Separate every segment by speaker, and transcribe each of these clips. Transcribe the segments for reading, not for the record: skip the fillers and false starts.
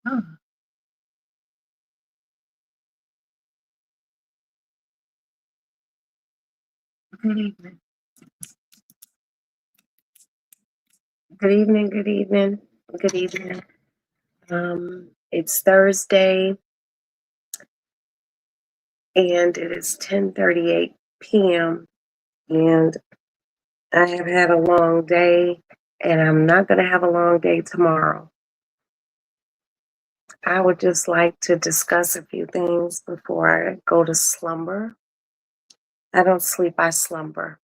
Speaker 1: Oh, good evening. Good evening. Good evening. Good evening. It's Thursday and it is 10:38 p.m. and I have had a long day and I'm not going to have a long day tomorrow. I would just like to discuss a few things before I go to slumber. I don't sleep, I slumber.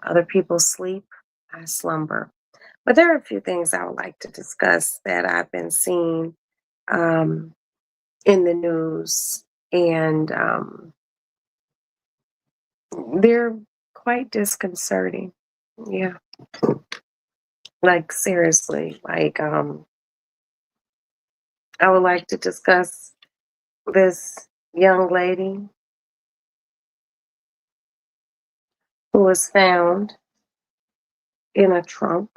Speaker 1: Other people sleep, I slumber. But there are a few things I would like to discuss that I've been seeing um, in the news, and they're quite disconcerting. Yeah, like seriously, I would like to discuss this young lady who was found in a trunk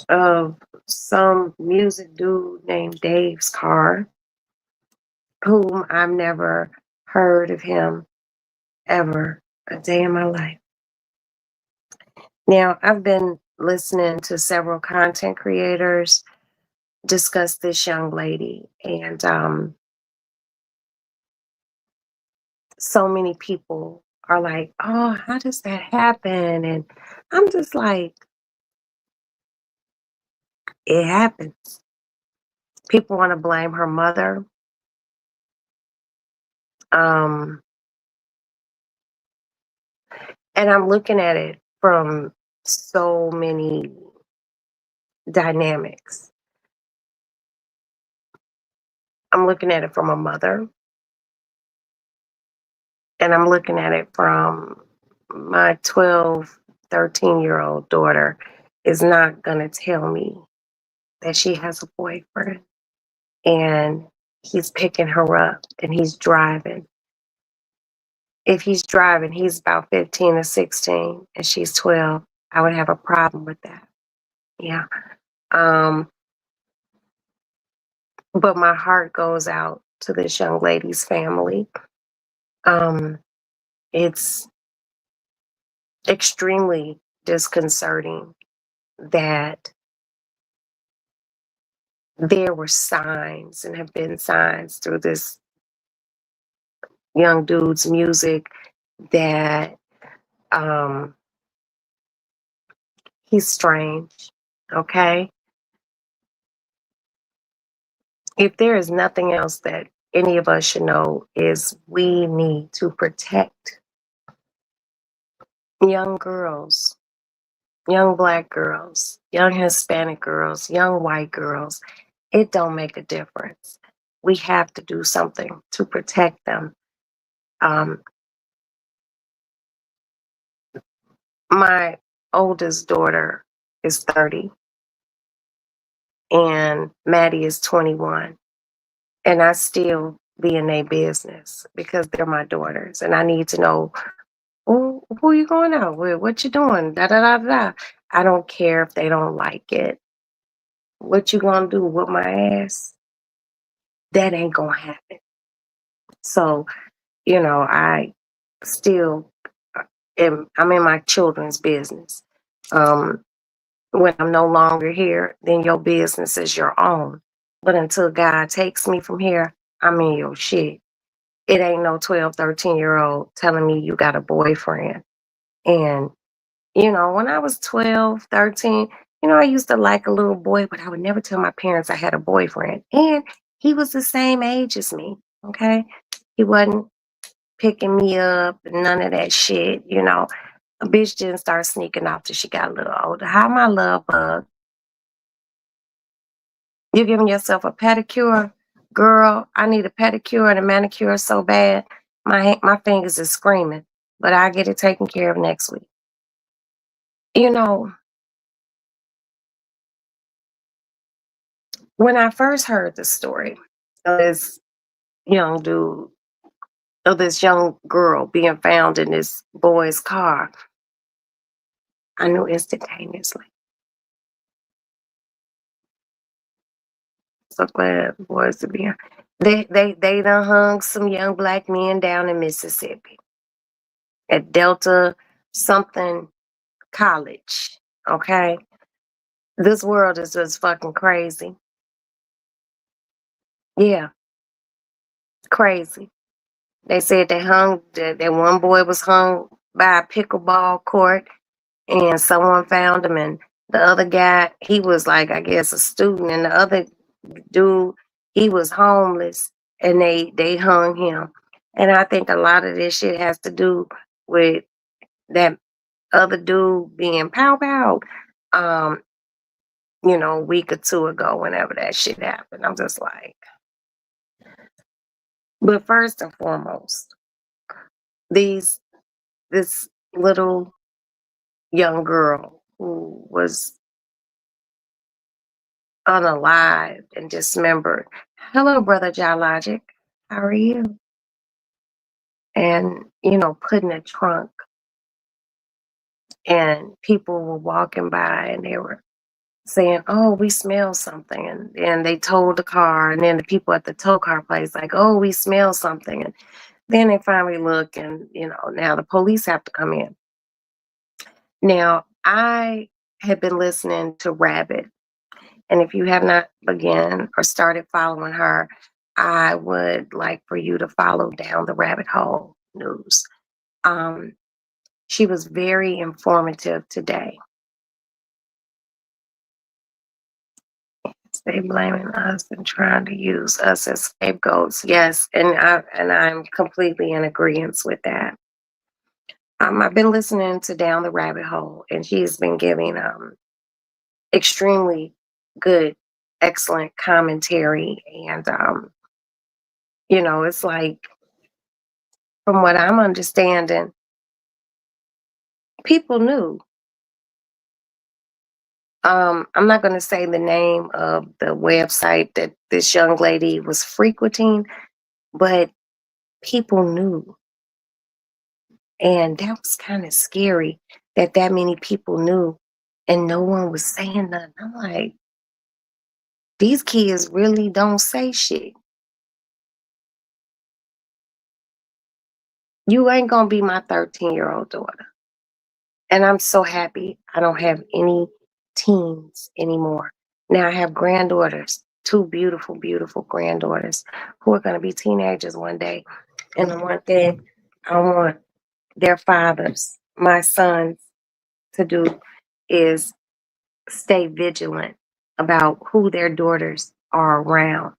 Speaker 1: of some music dude named Dave's car, whom I've never heard of him ever a day in my life. Now, I've been listening to several content creators discuss this young lady, and so many people are like, "Oh, how does that happen?" And I'm just like, "It happens." People want to blame her mother, um, and I'm looking at it from so many dynamics. I'm looking at it from a mother, and I'm looking at it from my 12, 13-year-old daughter is not going to tell me that she has a boyfriend and he's picking her up and he's driving. If he's driving, he's about 15 or 16 and she's 12. I would have a problem with that. Yeah. Um, but my heart goes out to this young lady's family. Um, it's extremely disconcerting that there were signs and have been signs through this young dude's music that um, he's strange. Okay. If there is nothing else that any of us should know is we need to protect young girls, young black girls, young Hispanic girls, young white girls. It don't make a difference. We have to do something to protect them. Um, my oldest daughter is 30 and Maddie is 21. And I still be in their business because they're my daughters. And I need to know who you going out with? What you doing? Da da da da. I don't care if they don't like it. What you gonna do with my ass? That ain't gonna happen. So, I still I'm in my children's business. Um, when I'm no longer here, then your business is your own. But until God takes me from here, I'm in your shit. It ain't no 12, 13-year-old telling me you got a boyfriend. And when I was 12, 13, I used to like a little boy, but I would never tell my parents I had a boyfriend. And he was the same age as me. Okay. He wasn't picking me up and none of that shit. A bitch didn't start sneaking off till she got a little older. How my love bug? You giving yourself a pedicure? Girl, I need a pedicure and a manicure so bad. My fingers is screaming, but I get it taken care of next week. You know, when I first heard the story of this young dude, of this young girl being found in this boy's car, I knew instantaneously. So glad boys to be. They done hung some young black men down in Mississippi at Delta something college. Okay, this world is just fucking crazy. Yeah, crazy. They said they hung that one boy was hung by a pickleball court, and someone found him, and the other guy, he was like, I guess, a student, and the other dude, he was homeless, and they hung him. And I think a lot of this shit has to do with that other dude being pow pow. Um, a week or two ago, whenever that shit happened. I'm just like, but first and foremost, these this little young girl who was unalive and dismembered. Hello, brother Logic. How are you? And put in a trunk, and people were walking by and they were saying, "Oh, we smell something," and they told the car, and then the people at the tow car place like, "Oh, we smell something," and then they finally look, and now the police have to come in. Now, I have been listening to Rabbit, and if you have not begun or started following her, I would like for you to follow Down the Rabbit Hole News. Um, she was very informative today. They blaming us and trying to use us as scapegoats. Yes, and I'm completely in agreement with that. I've been listening to Down the Rabbit Hole, and she's been giving extremely good, excellent commentary, and it's like, from what I'm understanding, people knew. I'm not going to say the name of the website that this young lady was frequenting, but people knew. And that was kind of scary that many people knew and no one was saying nothing. I'm like, these kids really don't say shit. You ain't going to be my 13-year-old daughter. And I'm so happy I don't have any teens anymore. Now I have granddaughters, two beautiful, beautiful granddaughters who are going to be teenagers one day. And the one thing I want their fathers, my sons, to do is stay vigilant about who their daughters are around.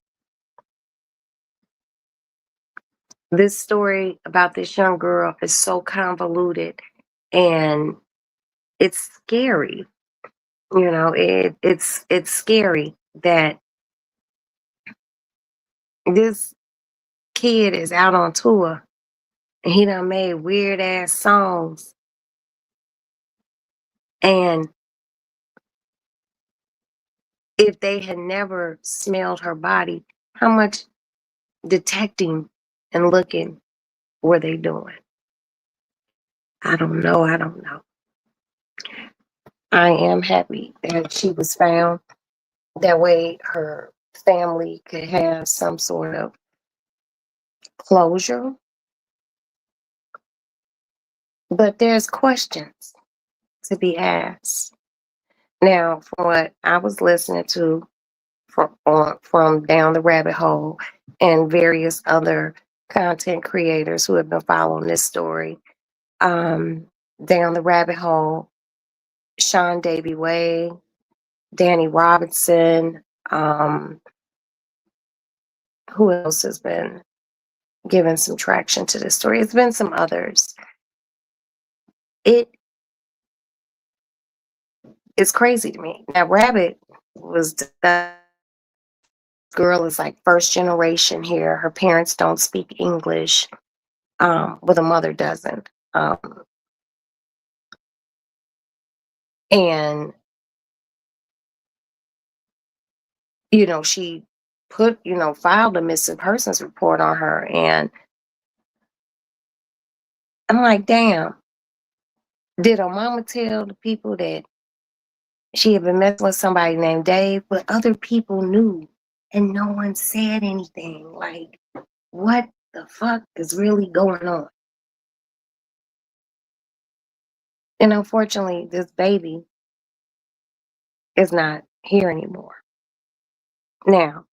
Speaker 1: This story about this young girl is so convoluted and it's scary. It's scary that this kid is out on tour and he done made weird ass songs, and if they had never smelled her body, how much detecting and looking were they doing? I don't know. I don't know. I am happy that she was found. That way her family could have some sort of closure. But there's questions to be asked. Now, from what I was listening to from Down the Rabbit Hole and various other content creators who have been following this story, Down the Rabbit Hole, Sean Davy Way, Danny Robinson, who else has been giving some traction to this story? It's been some others. It is crazy to me. Now, Rabbit was the girl is like first generation here. Her parents don't speak English, but the mother doesn't. And she filed a missing persons report on her, and I'm like, damn, did her mama tell the people that she had been messing with somebody named Dave? But other people knew. and no one said anything. Like, what the fuck is really going on? And unfortunately, this baby is not here anymore. Now,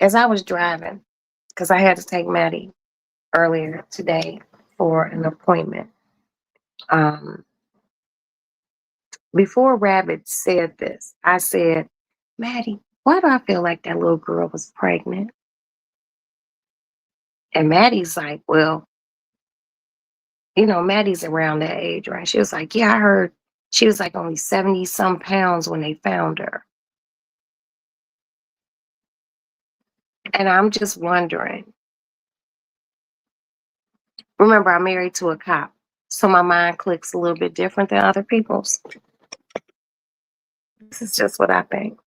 Speaker 1: as I was driving, because I had to take Maddie earlier today for an appointment, um, before Rabbit said this, I said, Maddie, why do I feel like that little girl was pregnant? And Maddie's like, well, Maddie's around that age, right? She was like, yeah, I heard she was like only 70 some pounds when they found her. And I'm just wondering, remember, I'm married to a cop, so my mind clicks a little bit different than other people's. This is just what I think.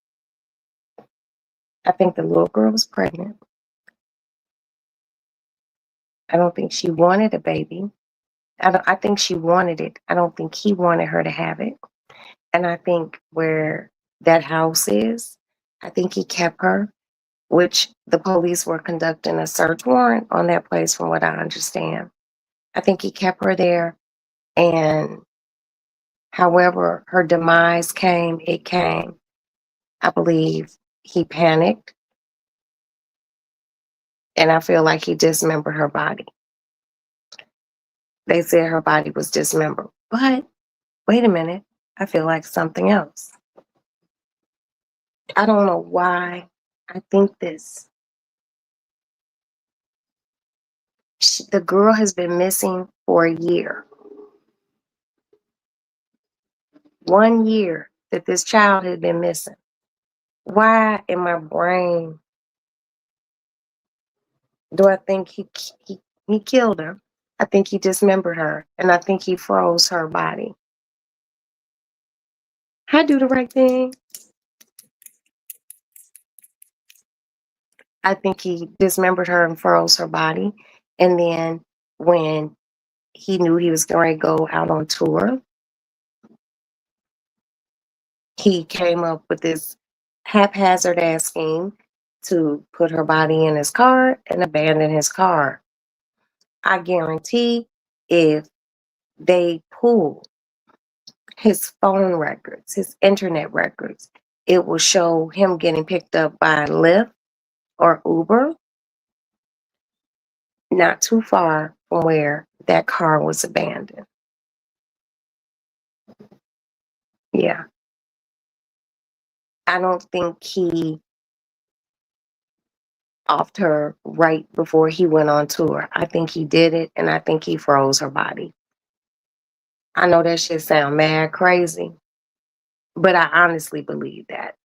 Speaker 1: I think the little girl was pregnant. I don't think she wanted a baby. I think she wanted it. I don't think he wanted her to have it. And I think where that house is, I think he kept her, which the police were conducting a search warrant on that place, from what I understand. I think he kept her there. And however her demise came, it came. I believe he panicked. And I feel like he dismembered her body. They said her body was dismembered. But wait a minute. I feel like something else. I don't know why I think this. The girl has been missing for a year. 1 year that this child had been missing. Why in my brain do I think he killed her? I think he dismembered her, and I think he froze her body. I do the right thing. I think he dismembered her and froze her body. And then when he knew he was going to go out on tour, he came up with this haphazard ass scheme to put her body in his car and abandon his car. I guarantee if they pull his phone records, his internet records, it will show him getting picked up by Lyft or Uber not too far from where that car was abandoned. Yeah. I don't think he offed her right before he went on tour. I think he did it, and I think he froze her body. I know that shit sound mad crazy, but I honestly believe that.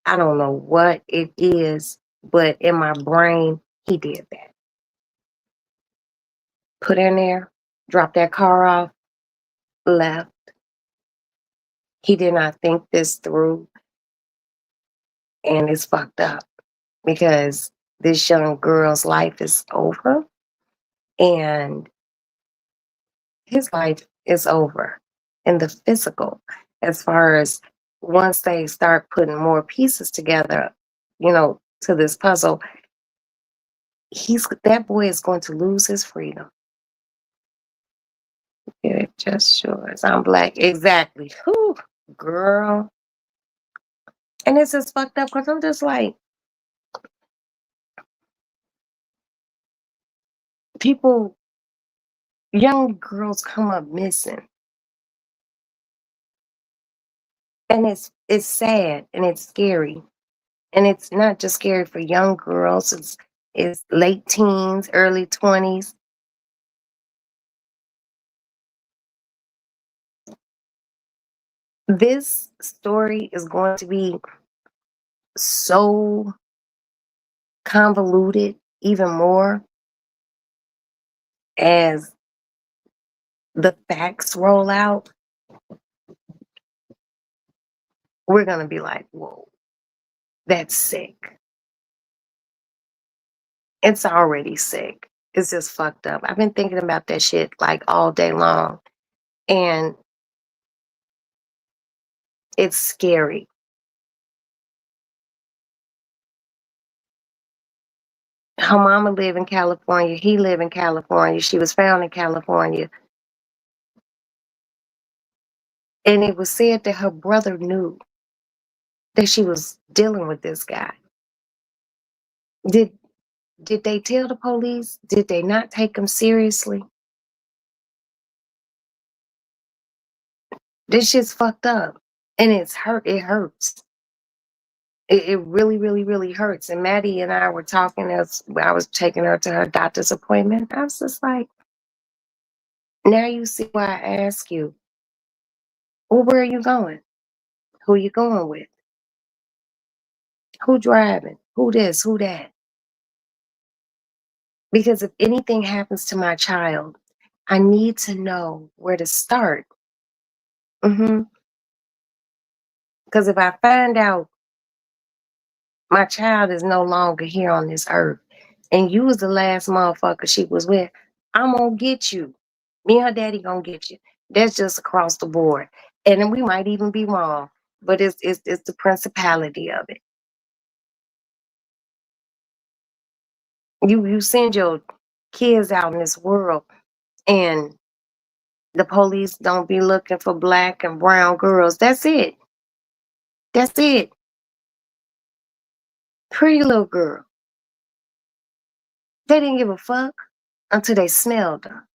Speaker 1: I don't know what it is, but in my brain, he did that. Put her in there, dropped that car off, left. He did not think this through, and it's fucked up because this young girl's life is over, and his life is over in the physical, as far as once they start putting more pieces together, to this puzzle, that boy is going to lose his freedom. It just shows I'm black. Exactly. Whew, girl. And it's just fucked up because I'm just like, people, young girls come up missing. And it's sad and it's scary. And it's not just scary for young girls, it's late teens, early 20s. This story is going to be so convoluted even more as the facts roll out. We're going to be like, whoa, that's sick. It's already sick. It's just fucked up. I've been thinking about that shit like all day long. And it's scary. Her mama live in California. He live in California. She was found in California. And it was said that her brother knew that she was dealing with this guy. Did did they tell the police? Did they not take him seriously? This shit's fucked up. And it's hurt. It hurts. It really, really, really hurts. And Maddie and I were talking as I was taking her to her doctor's appointment. I was just like, now you see why I ask you, well, where are you going? Who you going with? Who driving? Who this? Who that? Because if anything happens to my child, I need to know where to start. Because if I find out my child is no longer here on this earth and you was the last motherfucker she was with, I'm gonna get you. Me and her daddy gonna get you. That's just across the board. And then we might even be wrong, but it's the principality of it. You send your kids out in this world and the police don't be looking for black and brown girls. That's it. That's it. Pretty little girl. They didn't give a fuck until they smelled her.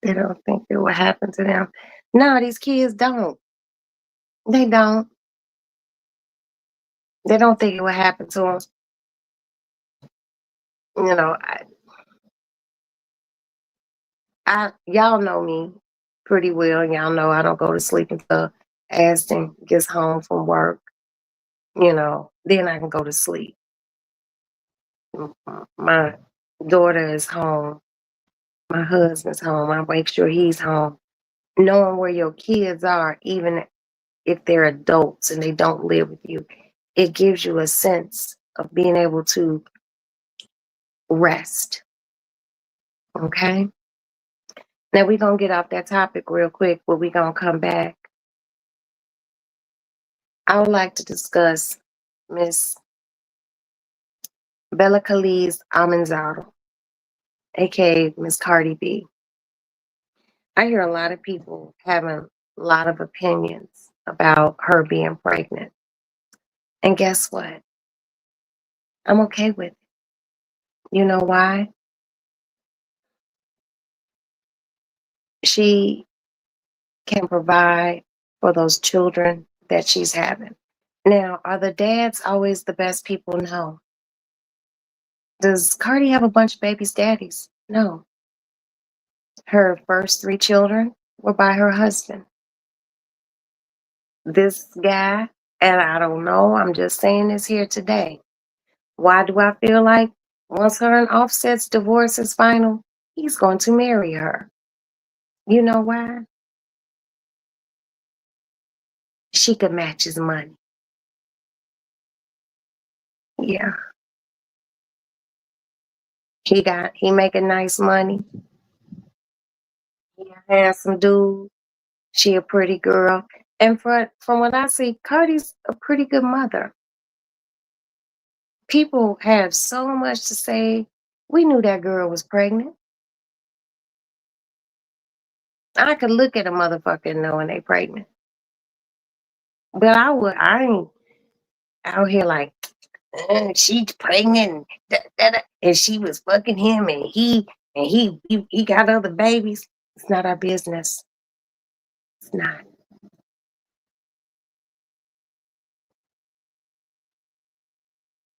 Speaker 1: They don't think it will happen to them. No, these kids don't. They don't. They don't think it will happen to them. You know, y'all know me pretty well. Y'all know I don't go to sleep until Aston gets home from work. Then I can go to sleep. My daughter is home. My husband's home. I make sure he's home. Knowing where your kids are, even if they're adults and they don't live with you, it gives you a sense of being able to rest. Okay? Now we're going to get off that topic real quick, but we're going to come back. I would like to discuss Miss Bella Khaliz Almanzado, aka Miss Cardi B. I hear a lot of people having a lot of opinions about her being pregnant. And guess what? I'm okay with it. You know why? She can provide for those children that she's having. Now, are the dads always the best people? No. Does Cardi have a bunch of babies' daddies? No. Her first three children were by her husband. This guy, and I don't know, I'm just saying this here today. Why do I feel like once her and Offset's divorce is final, he's going to marry her? You know why? She could match his money. Yeah. He making nice money. He a handsome dude. She a pretty girl. And from what I see, Cardi's a pretty good mother. People have so much to say. We knew that girl was pregnant. I could look at a motherfucker and know when they pregnant. But I ain't out here like, she's pregnant, and she was fucking him, and he got other babies. It's not our business. It's not.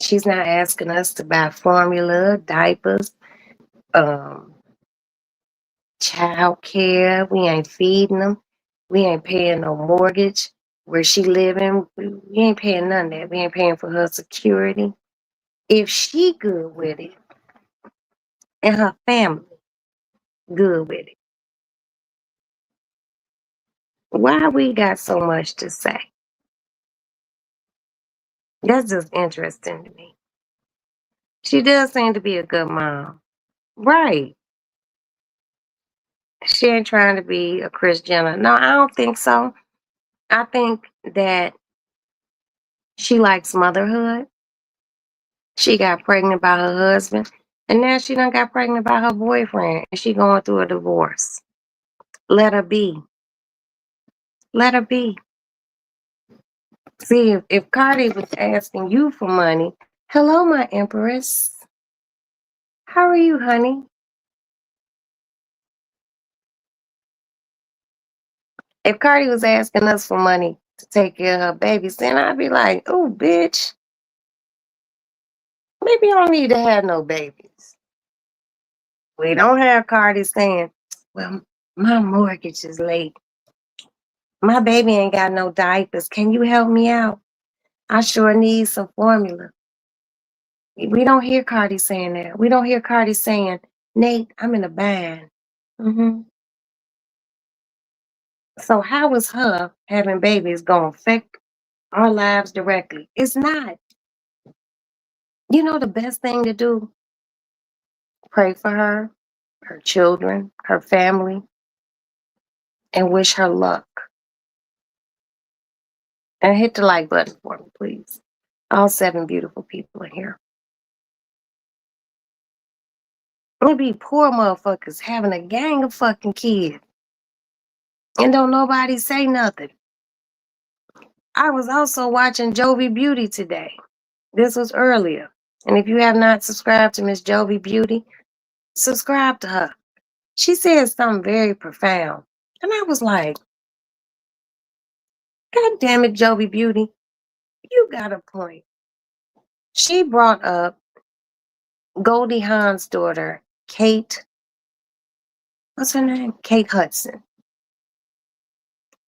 Speaker 1: She's not asking us to buy formula, diapers, um, child care. We ain't feeding them. We ain't paying no mortgage where she living. We ain't paying none of that. We ain't paying for her security. If she good with it and her family good with it, why we got so much to say? That's just interesting to me. She does seem to be a good mom. Right. She ain't trying to be a Kris Jenner. No, I don't think so. I think that she likes motherhood. She got pregnant by her husband, and now she done got pregnant by her boyfriend, and she going through a divorce. Let her be. Let her be. See, if Cardi was asking you for money, hello, my empress. How are you, honey? If Cardi was asking us for money to take care of her babies, then I'd be like, oh, bitch, maybe you don't need to have no babies. We don't have Cardi saying, well, my mortgage is late. My baby ain't got no diapers. Can you help me out? I sure need some formula. We don't hear Cardi saying that. We don't hear Cardi saying, Nate, I'm in a bind. Hmm. So how is her having babies going to affect our lives directly? It's not. You know the best thing to do? Pray for her children, her family, and wish her luck. And hit the like button for me, please. All 7 beautiful people are here. It be poor motherfuckers having a gang of fucking kids and don't nobody say nothing. I was also watching Jovi Beauty today. This was earlier. And if you have not subscribed to Miss Jovi Beauty, subscribe to her. She said something very profound. And I was like, God damn it, Jovi Beauty, you got a point. She brought up Goldie Hawn's daughter, Kate, what's her name? Kate Hudson.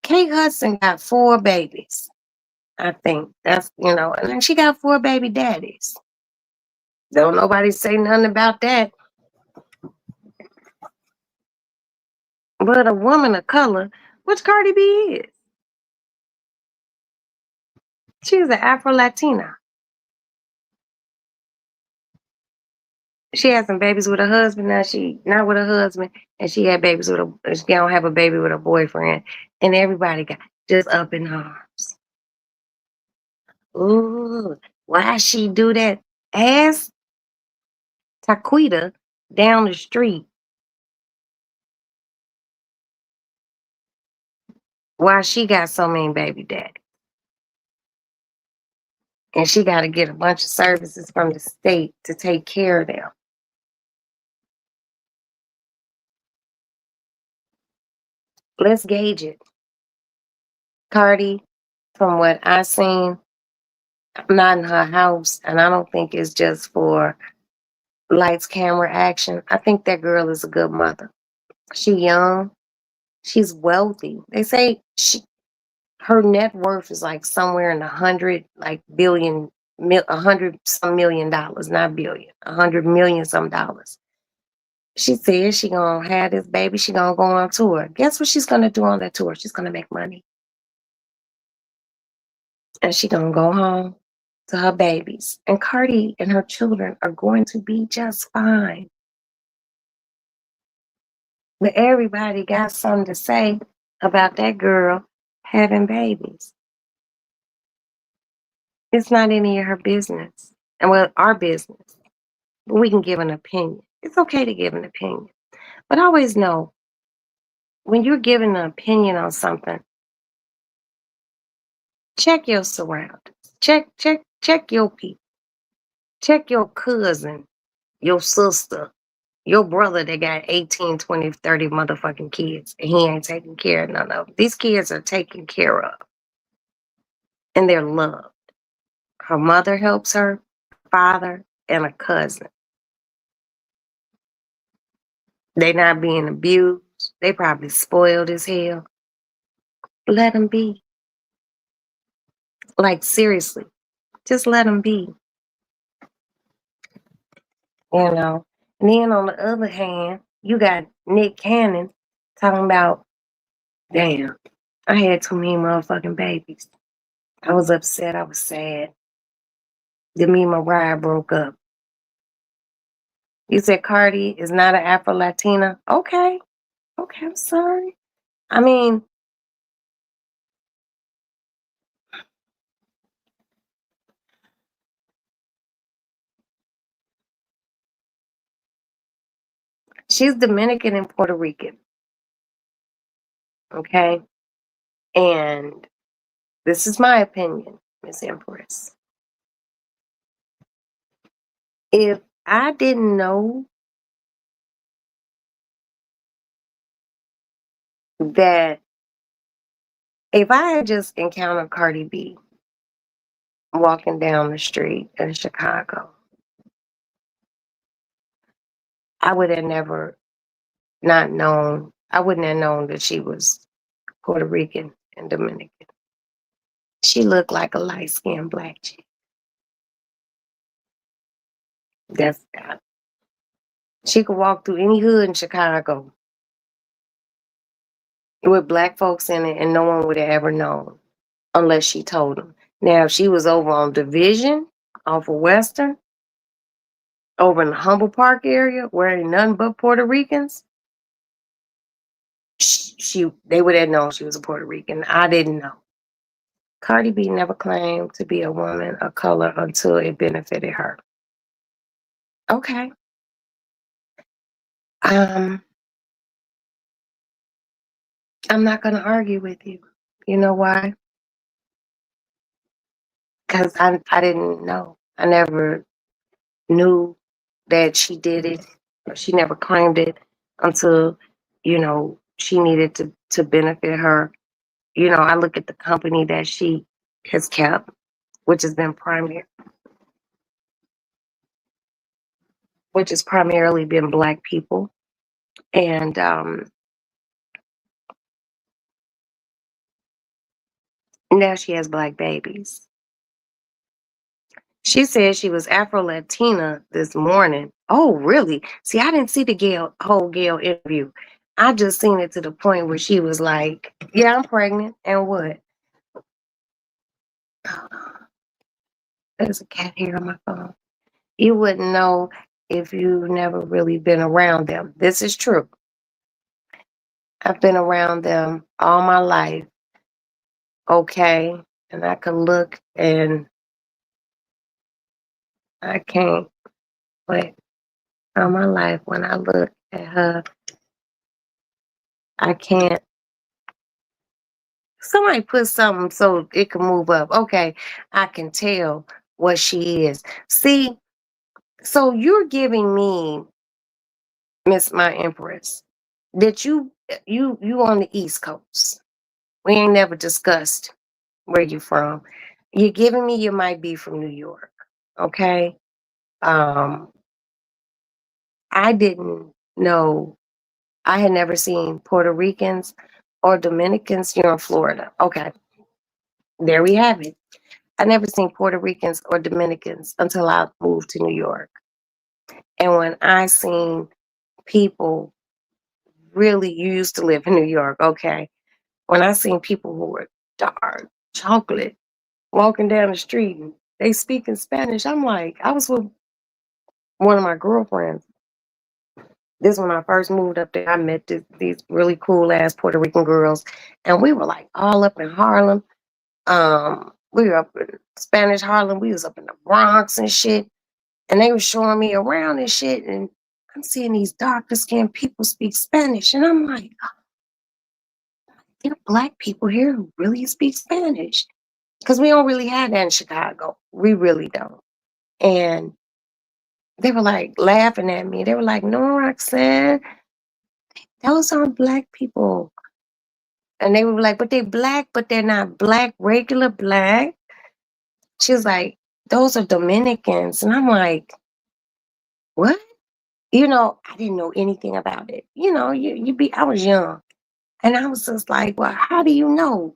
Speaker 1: Kate Hudson got 4 babies. I think that's, and then she got 4 baby daddies. Don't nobody say nothing about that. But a woman of color, which Cardi B is, she's an Afro Latina. She had some babies with her husband. Now she not with her husband, and she had babies with she don't have a baby with her boyfriend. And everybody got just up in arms. Ooh, why she do that? Ask Taquita down the street why she got so many baby daddies. And she got to get a bunch of services from the state to take care of them. Let's gauge it. Cardi, from what I seen, I'm not in her house, and I don't think it's just for lights, camera, action. I think that girl is a good mother. She young, she's wealthy. They say her net worth is like somewhere in 100 like billion, 100 some $1,000,000, not billion, 100 million some dollars. She said she gonna have this baby. She gonna go on tour. Guess what she's gonna do on that tour? She's gonna make money, and she gonna go home to her babies. And Cardi and her children are going to be just fine. But everybody got something to say about that girl having babies. It's not any of her business. And well, our business. But we can give an opinion. It's okay to give an opinion. But always know when you're giving an opinion on something, check your surroundings. Check your people. Check your cousin, your sister, your brother that got 18, 20, 30 motherfucking kids and he ain't taking care of none of them. These kids are taken care of and they're loved. Her mother helps her, father, and a cousin. They not being abused. They probably spoiled as hell. Let them be. Like, seriously, just let them be. You know? And then on the other hand, you got Nick Cannon talking about, damn, I had too many motherfucking babies. I was upset. I was sad. Then me and my bride broke up. You said Cardi is not an Afro Latina? Okay. Okay, I'm sorry. I mean, She's Dominican and Puerto Rican. Okay. And this is my opinion, Miss Empress. If I didn't know that, if I had just encountered Cardi B walking down the street in Chicago, I would have never not known, I wouldn't have known that she was Puerto Rican and Dominican. She looked like a light skinned black chick. That's she could walk through any hood in Chicago with black folks in it and no one would have ever known unless she told them. Now, if she was over on Division, off of Western, over in the Humble Park area, where ain't nothing but Puerto Ricans, they would have known she was a Puerto Rican. I didn't know. Cardi B never claimed to be a woman of color until it benefited her. Okay. Um, I'm not gonna argue with you. You know why? Because I didn't know. I never knew that she did it. She never claimed it until, she needed to benefit her. I look at the company that she has kept, which has been which has primarily been black people. And now she has black babies. She said she was Afro Latina this morning. Oh, really? See, I didn't see the whole Gail interview. I just seen it to the point where she was like, "Yeah, I'm pregnant, and what?" Hold on. There's a cat here on my phone. You wouldn't know if you've never really been around them. This is true. I've been around them all my life, okay? And I can look and I can't, but all my life when I look at her, I can't. Somebody put something so it can move up. Okay, I can tell what she is. See, so you're giving me, Miss My Empress, that you on the East Coast. We ain't never discussed where you from. You're giving me you might be from New York. Okay. Um, I didn't know, I had never seen Puerto Ricans or Dominicans here in Florida. Okay. There we have it. I never seen Puerto Ricans or Dominicans until I moved to New York. And when I seen people really, you used to live in New York, okay. When I seen people who were dark chocolate walking down the street and they speak in Spanish, I'm like, I was with one of my girlfriends. This when I first moved up there, I met these really cool ass Puerto Rican girls, and we were like all up in Harlem. We were up in Spanish Harlem. We was up in the Bronx and shit, and they were showing me around and shit. And I'm seeing these darker skinned people speak Spanish, and I'm like, there are black people here who really speak Spanish because we don't really have that in Chicago. We really don't. And they were like laughing at me. They were like, "No, Roxanne, those aren't black people." And they were like, "But they black, but they're not black, regular black." She was like, "Those are Dominicans." And I'm like, "What?" I didn't know anything about it. I was young. And I was just like, "Well, how do you know?"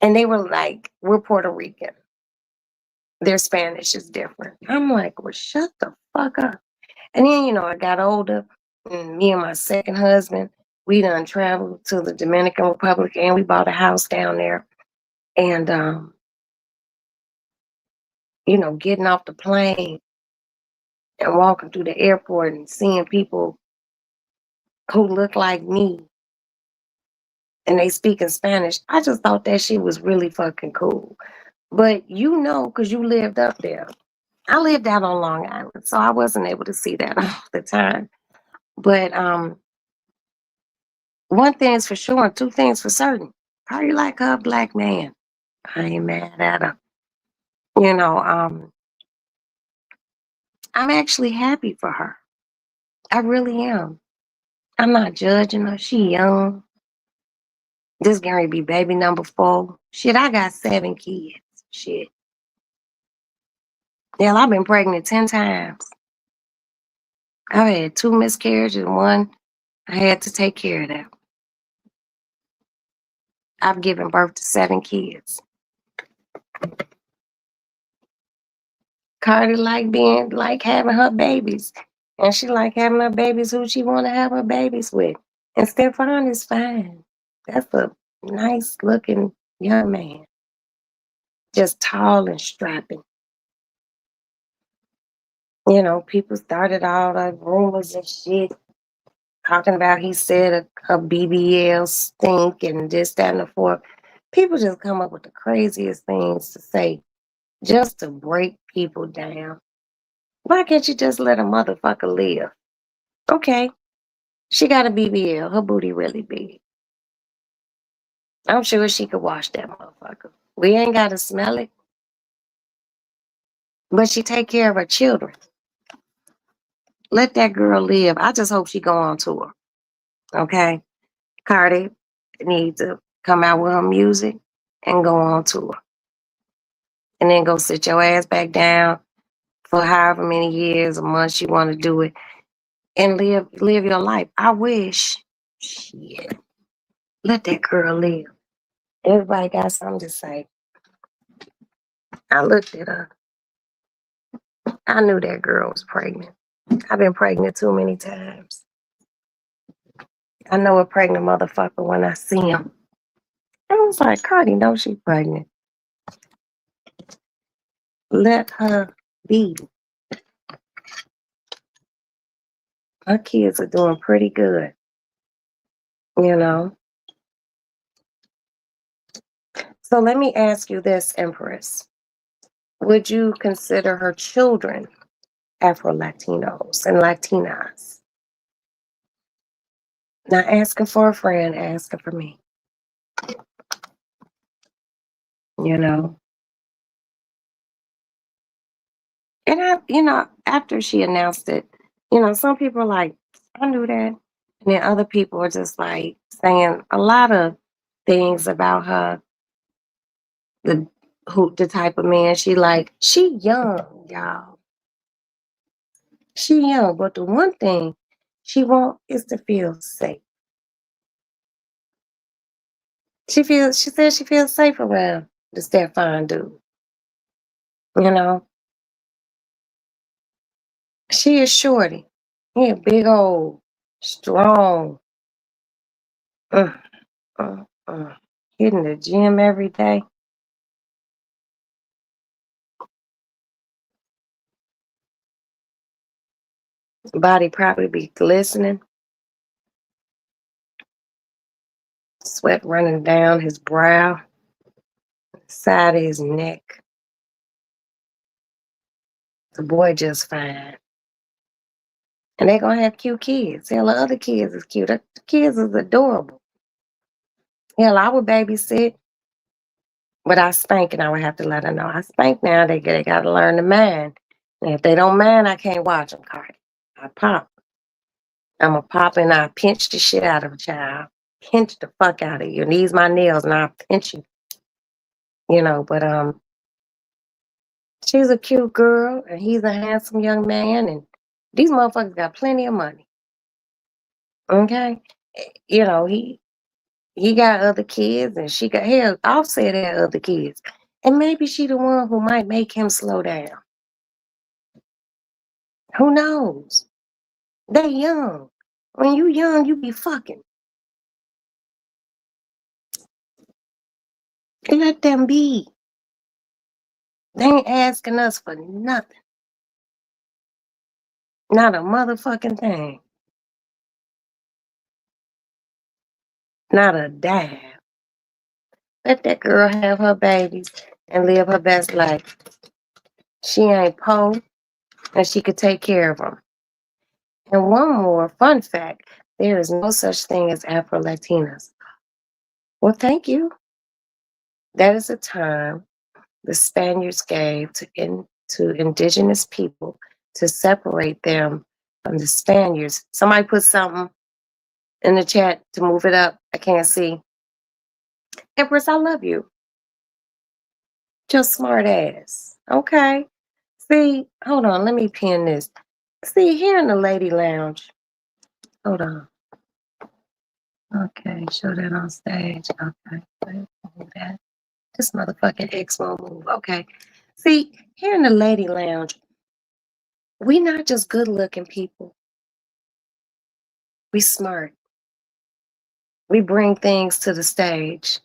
Speaker 1: And they were like, "We're Puerto Rican. Their Spanish is different." I'm like, "Well, shut the fuck up." And then, I got older, and me and my second husband, we done traveled to the Dominican Republic and we bought a house down there. And, getting off the plane and walking through the airport and seeing people who look like me and they speak in Spanish, I just thought that shit was really fucking cool. But because you lived up there. I lived out on Long Island, so I wasn't able to see that all the time. But one thing's for sure and two things for certain. Cardi like her a black man. I ain't mad at her. You know, I'm actually happy for her. I really am. I'm not judging her. She young. This going to be baby number 4. Shit, I got 7 kids. Shit. Hell, I've been pregnant 10 times. I've had 2 miscarriages and 1 I had to take care of that. I've given birth to 7 kids. Cardi like having her babies. And she like having her babies who she want to have her babies with. And Stefan is fine. That's a nice looking young man. Just tall and strapping. You know, people started all the rumors and shit talking about he said a BBL stink and this, that, and the fourth. People just come up with the craziest things to say just to break people down. Why can't you just let a motherfucker live? Okay, she got a BBL. Her booty really big. I'm sure she could wash that motherfucker. We ain't got to smell it. But she take care of her children. Let that girl live. I just hope she go on tour. Okay? Cardi needs to come out with her music and go on tour. And then go sit your ass back down for however many years or months you want to do it and live your life. I wish. Shit. Let that girl live. Everybody got something to say. I looked at her. I knew that girl was pregnant. I've been pregnant too many times. I know a pregnant motherfucker when I see him. I was like, Cardi knows she's pregnant. Let her be. Her kids are doing pretty good, you know. So let me ask you this, Empress. Would you consider her children Afro Latinos and Latinas? Not asking for a friend, asking for me. You know. And after she announced it, some people are like, I knew that. And then other people are just like saying a lot of things about her, the type of man she like. She young, y'all. She young, but the one thing she want is to feel safe. She said she feels safe around the Stefan dude. You know, she is shorty. He a big old, strong, uh, hitting the gym every day. Body probably be glistening, sweat running down his brow, side of his neck. The boy just fine. And they gonna have cute kids. Hell, the other kids is cute. The kids is adorable. Hell, I would babysit, but I spank and I would have to let her know. I spank now. They gotta learn to mind. And if they don't mind, I can't watch them, Cardi. I pop. I'm a pop and I pinch the shit out of a child. Pinch the fuck out of you. And these my nails and I'll pinch you. But she's a cute girl and he's a handsome young man and these motherfuckers got plenty of money. Okay? He got other kids and she got hell, Offset had other kids. And maybe she the one who might make him slow down. Who knows? They young. When you young, you be fucking. Let them be. They ain't asking us for nothing. Not a motherfucking thing. Not a dime. Let that girl have her babies and live her best life. She ain't poor and she could take care of them. And one more fun fact, there is no such thing as Afro Latinas. Well, thank you. That is a term the Spaniards gave to indigenous people to separate them from the Spaniards. Somebody put something in the chat to move it up. I can't see. Empress, I love you. Just smart ass. Okay. See, hold on. Let me pin this. See, here in the lady lounge. Hold on. Okay, show that on stage. Okay, move that. This motherfucking X won't move. Okay. See, here in the lady lounge, we not just good looking people. We smart. We bring things to the stage.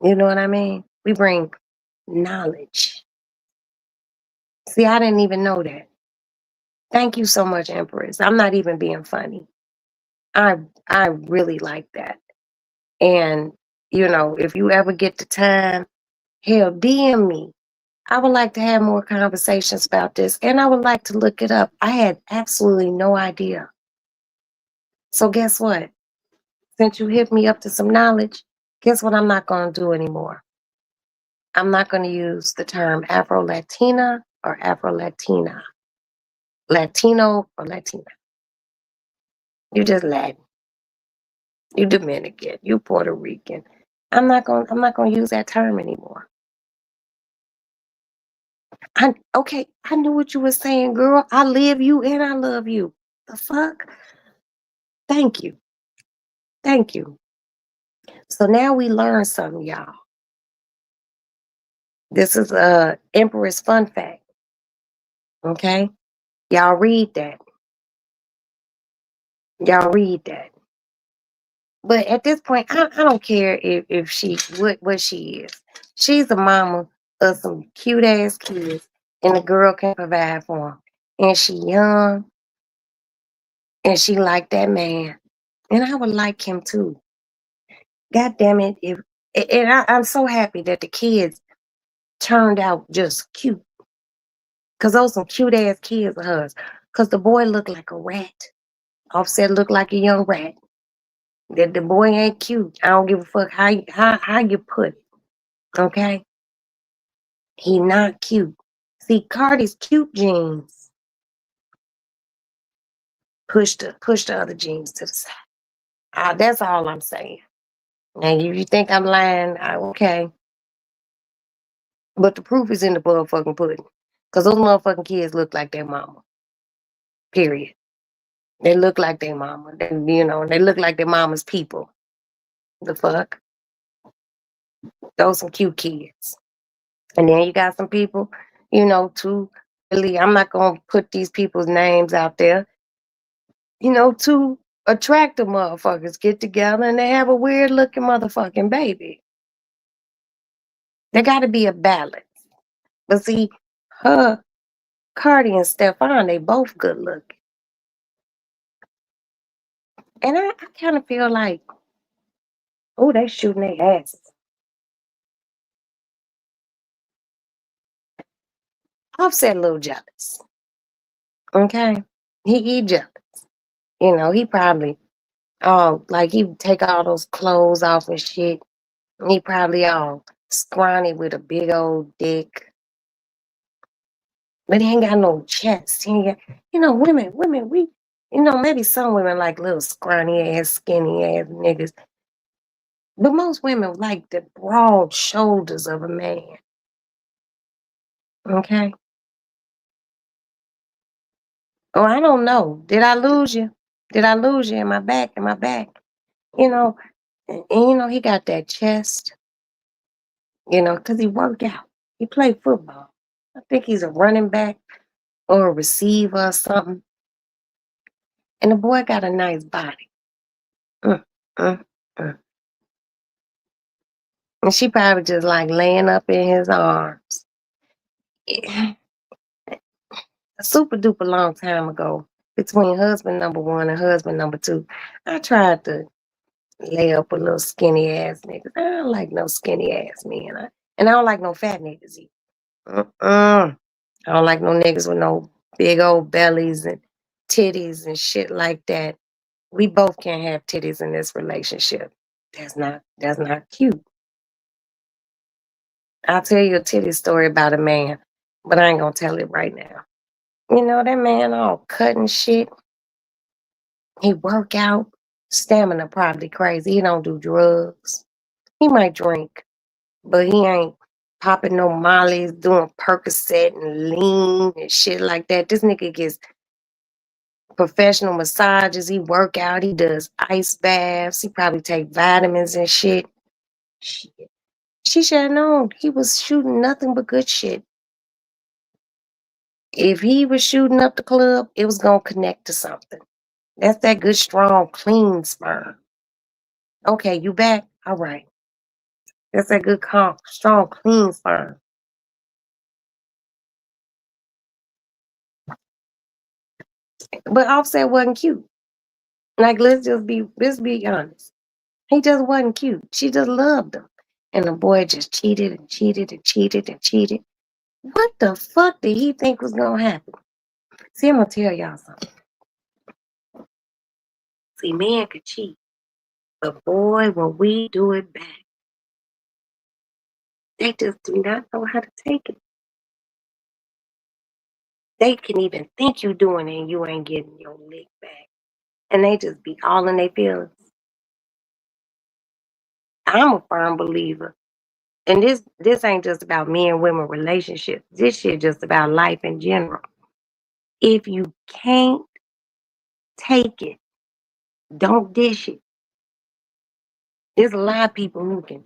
Speaker 1: You know what I mean? We bring knowledge. See, I didn't even know that. Thank you so much, Empress. I'm not even being funny. I I really like that. And if you ever get the time, hell, DM me. I would like to have more conversations about this, and I would like to look it up. I had absolutely no idea. So guess what? Since you hit me up to some knowledge, guess what I'm not going to do anymore? I'm not going to use the term Afro-Latina or Afro-Latina. Latino or Latina. You just Latin. You Dominican. You Puerto Rican. I'm not going to use that term anymore. Okay, I knew what you were saying, girl. I live you and I love you. The fuck? Thank you. Thank you. So now we learned something, y'all. This is a Empress fun fact. Okay? Y'all read that. Y'all read that. But at this point, I don't care if she what she is. She's a mama of some cute ass kids, and the girl can provide for them. And she young, and she like that man, and I would like him too. God damn it! I'm so happy that the kids turned out just cute, cause those some cute ass kids of hers. Cause the boy looked like a rat. Offset looked like a young rat. That the boy ain't cute. I don't give a fuck how you put it. Okay, he not cute. See, Cardi's cute genes push the other genes to the side. That's all I'm saying. Now, if you think I'm lying, okay. But the proof is in the motherfucking pudding. Because those motherfucking kids look like their mama. Period. They look like their mama. They look like their mama's people. The fuck? Those some cute kids. And then you got some people, too. Really, I'm not going to put these people's names out there. Two attractive motherfuckers get together and they have a weird looking motherfucking baby. There got to be a balance. But see, her, Cardi and Stefan, they both good looking. And I kind of feel like, oh, they shooting their asses. Offset a little jealous. Okay? He jealous. He probably, like he take all those clothes off and shit. He probably all scrawny with a big old dick. But he ain't got no chest. He ain't got, women, maybe some women like little scrawny ass, skinny ass niggas. But most women like the broad shoulders of a man. Okay? Oh, I don't know. Did I lose you? Did I lose you? Am I back? Am I back? You know, he got that chest, because he worked out. He played football. I think he's a running back or a receiver or something. And the boy got a nice body. Mm, mm, mm. And she probably just like laying up in his arms. A super duper long time ago, between husband number one and husband number two, I tried to lay up with little skinny ass niggas. I don't like no skinny ass men. And I don't like no fat niggas either. I don't like no niggas with no big old bellies and titties and shit like that. We both can't have titties in this relationship. That's not cute. I'll tell you a titty story about a man, but I ain't gonna tell it right now. You know, that man all cutting shit. He work out, stamina probably crazy. He don't do drugs. He might drink, but he ain't popping no mollies, doing Percocet and lean and shit like that. This nigga gets professional massages. He work out. He does ice baths. He probably take vitamins and shit. Shit. She should have known he was shooting nothing but good shit. If he was shooting up the club, it was gonna connect to something. That's that good, strong, clean sperm. Okay, you back? All right. That's that good, calm, strong, clean sperm. But Offset wasn't cute. Like, let's be honest. He just wasn't cute. She just loved him. And the boy just cheated and cheated and cheated and cheated. What the fuck did he think was gonna happen? See, I'm gonna tell y'all something. See, men could cheat, but boy, when we do it back, they just do not know how to take it. They can even think you doing it and you ain't getting your lick back. And they just be all in their feelings. I'm a firm believer. And this ain't just about men and women relationships. This shit just about life in general. If you can't take it, don't dish it. There's a lot of people who can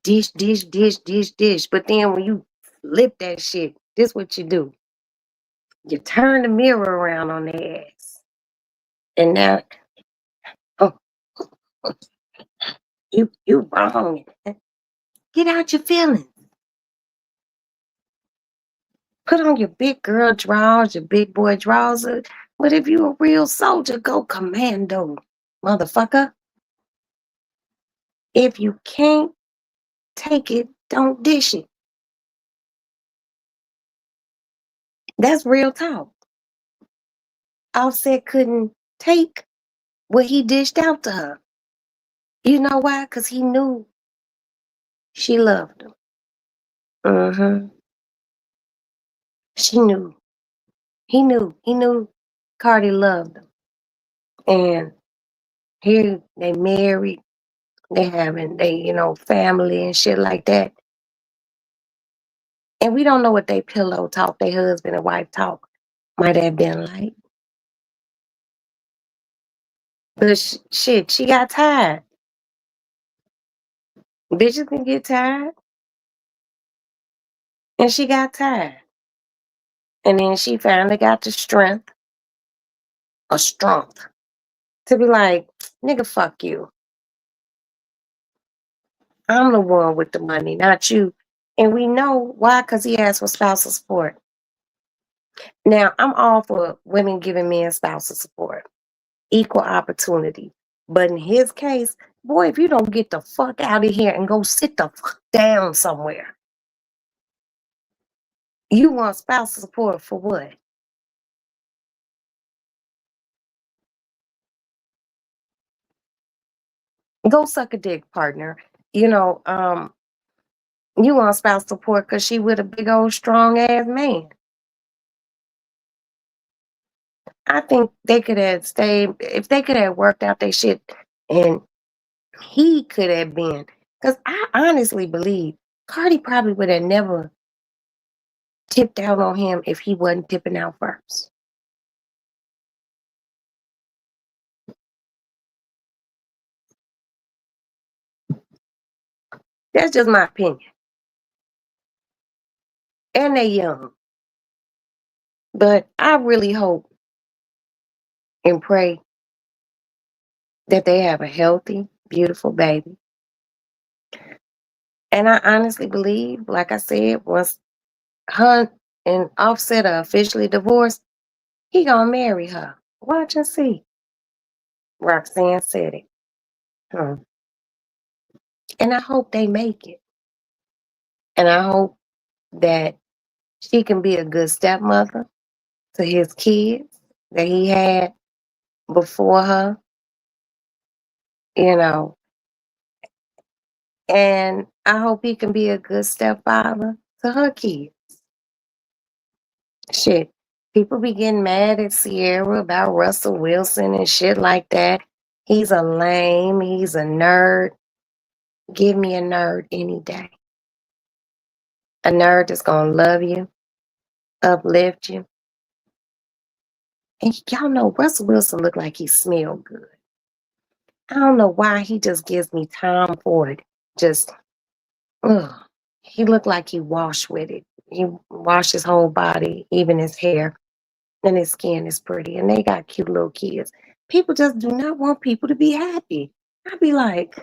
Speaker 1: dish, dish, dish, dish, dish. But then when you flip that shit, this what you do. You turn the mirror around on their ass. And now, oh, you wrong. Get out your feelings. Put on your big girl drawers, your big boy drawers. But if you a real soldier, go commando, motherfucker. If you can't take it, don't dish it. That's real talk. Offset couldn't take what he dished out to her. You know why? Because he knew she loved him. Mm-hmm. She knew. He knew. He knew Cardi loved him. And here they married. They family and shit like that. And we don't know what they pillow talk, they husband and wife talk might have been like. But shit, she got tired. Bitches can get tired. And she got tired. And then she finally got the strength, a strength, to be like, nigga, fuck you. I'm the one with the money, not you. And we know why, because he asked for spousal support. Now, I'm all for women giving men spousal support, equal opportunity. But in his case, boy, if you don't get the fuck out of here and go sit the fuck down somewhere, you want spousal support for what? Go suck a dick, partner. You know, you want spousal support because she with a big old strong ass man. I think they could have stayed if they could have worked out their shit and he could have been. Because I honestly believe Cardi probably would have never tipped out on him if he wasn't tipping out first. That's just my opinion. And they young. But I really hope and pray that they have a healthy, beautiful baby. And I honestly believe, like I said, once Hunt and Offset are officially divorced, he gonna marry her. Watch and see. Roxanne said it. Hmm. And I hope they make it. And I hope that she can be a good stepmother to his kids. that he had before her, you know, and I hope he can be a good stepfather to her kids. Shit. People be getting mad at Sierra about Russell Wilson and shit like that. He's a lame, he's a nerd. Give me a nerd any day. A nerd that's gonna love you, uplift you. And y'all know Russell Wilson look like he smell good. I don't know why he just gives me Tom Ford. Just, ugh. He looked like he washed with it. He washed his whole body, even his hair, and his skin is pretty. And they got cute little kids. People just do not want people to be happy. I'd be like,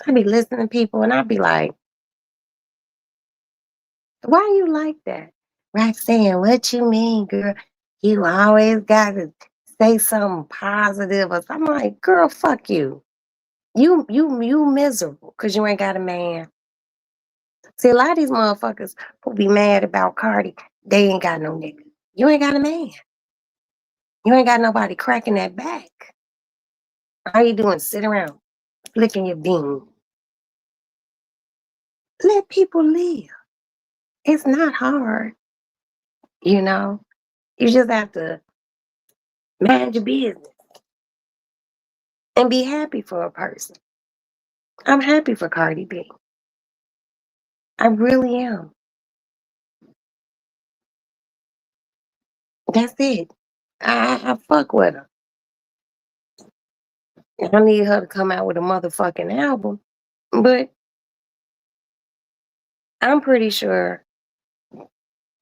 Speaker 1: I'd be listening to people and I'd be like, why you like that? Roxanne, what you mean, girl? You always got to say something positive. Or I'm like, girl, fuck you. You miserable because you ain't got a man. See, a lot of these motherfuckers who be mad about Cardi, they ain't got no nigga. You ain't got a man. You ain't got nobody cracking that back. All you doing sit around flicking your bean. Let people live. It's not hard, you know. You just have to mind your business and be happy for a person. I'm happy for Cardi B. I really am. That's it. I fuck with her. I need her to come out with a motherfucking album. But I'm pretty sure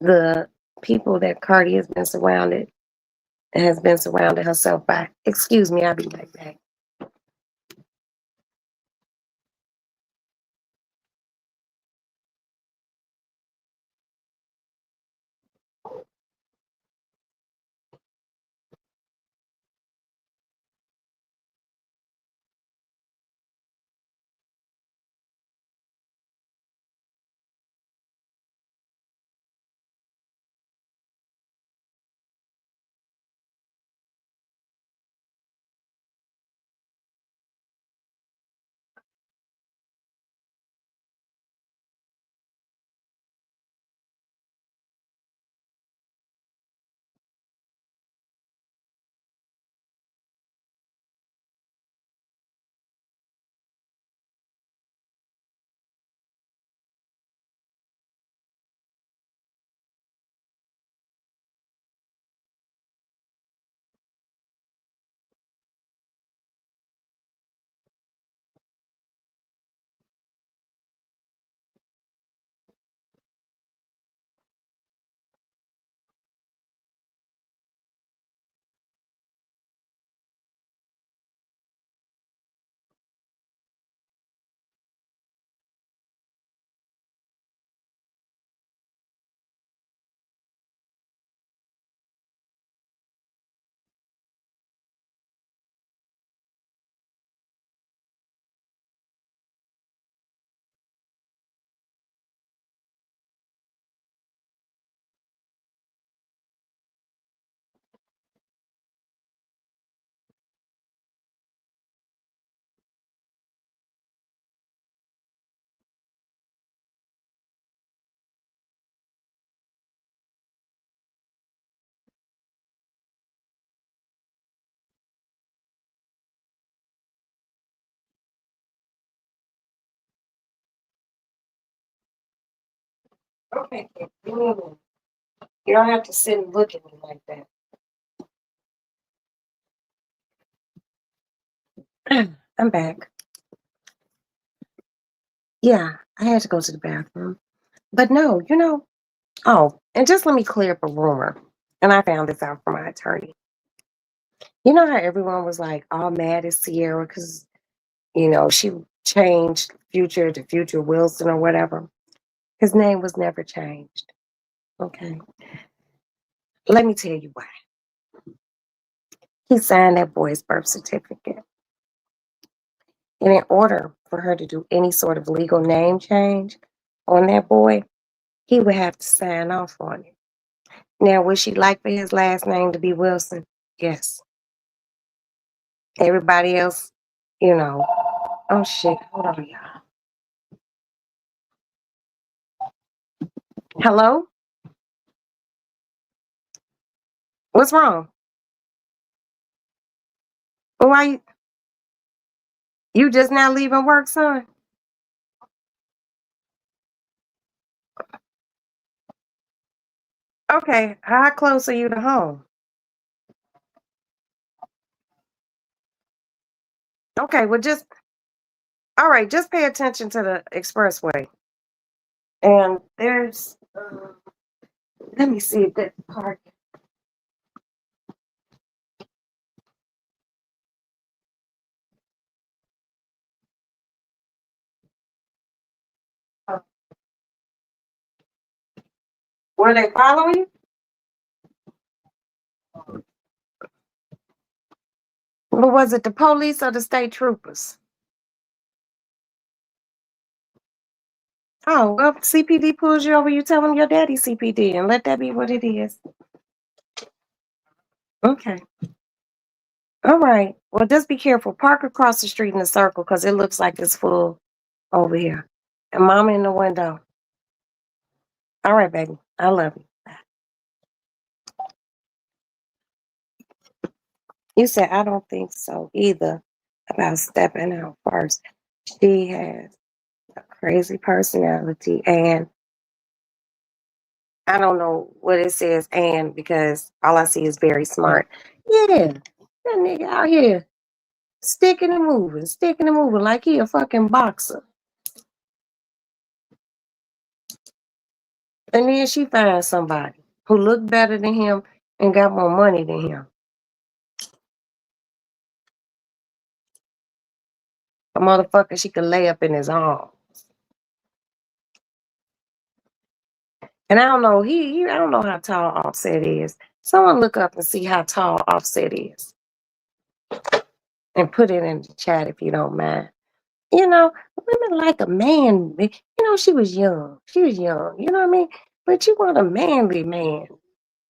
Speaker 1: the people that Cardi has been surrounded herself by. Excuse me, I'll be right back. Okay, give me a minute. You don't have to sit and look at me like that. I'm back. Yeah, I had to go to the bathroom. But no, oh, and just let me clear up a rumor. And I found this out from my attorney. You know how everyone was like all mad at Sierra because, she changed Future to Future Wilson or whatever? His name was never changed. Okay. Let me tell you why. He signed that boy's birth certificate. And in order for her to do any sort of legal name change on that boy, he would have to sign off on it. Now, would she like for his last name to be Wilson? Yes. Everybody else, you know. Oh shit. Hold on, y'all. Hello? What's wrong? Why you just now leaving work, son? Okay. How close are you to home? Okay, well just all right, just pay attention to the expressway. And there's let me see if that park. Were they following you? Or was it the police or the state troopers? Oh, well, CPD pulls you over, you tell them your daddy CPD and let that be what it is. Okay. All right. Well, just be careful. Park across the street in a circle because it looks like it's full over here. And mama in the window. All right, baby. I love you. You said, I don't think so either about stepping out first. She has a crazy personality and I don't know what it says and because all I see is very smart. Yeah, that nigga out here sticking and moving like he a fucking boxer. And then she finds somebody who look better than him and got more money than him. A motherfucker she could lay up in his arm. And I don't know, I don't know how tall Offset is. Someone look up and see how tall Offset is. And put it in the chat if you don't mind. You know, women like a man. You know, she was young. She was young. You know what I mean? But you want a manly man.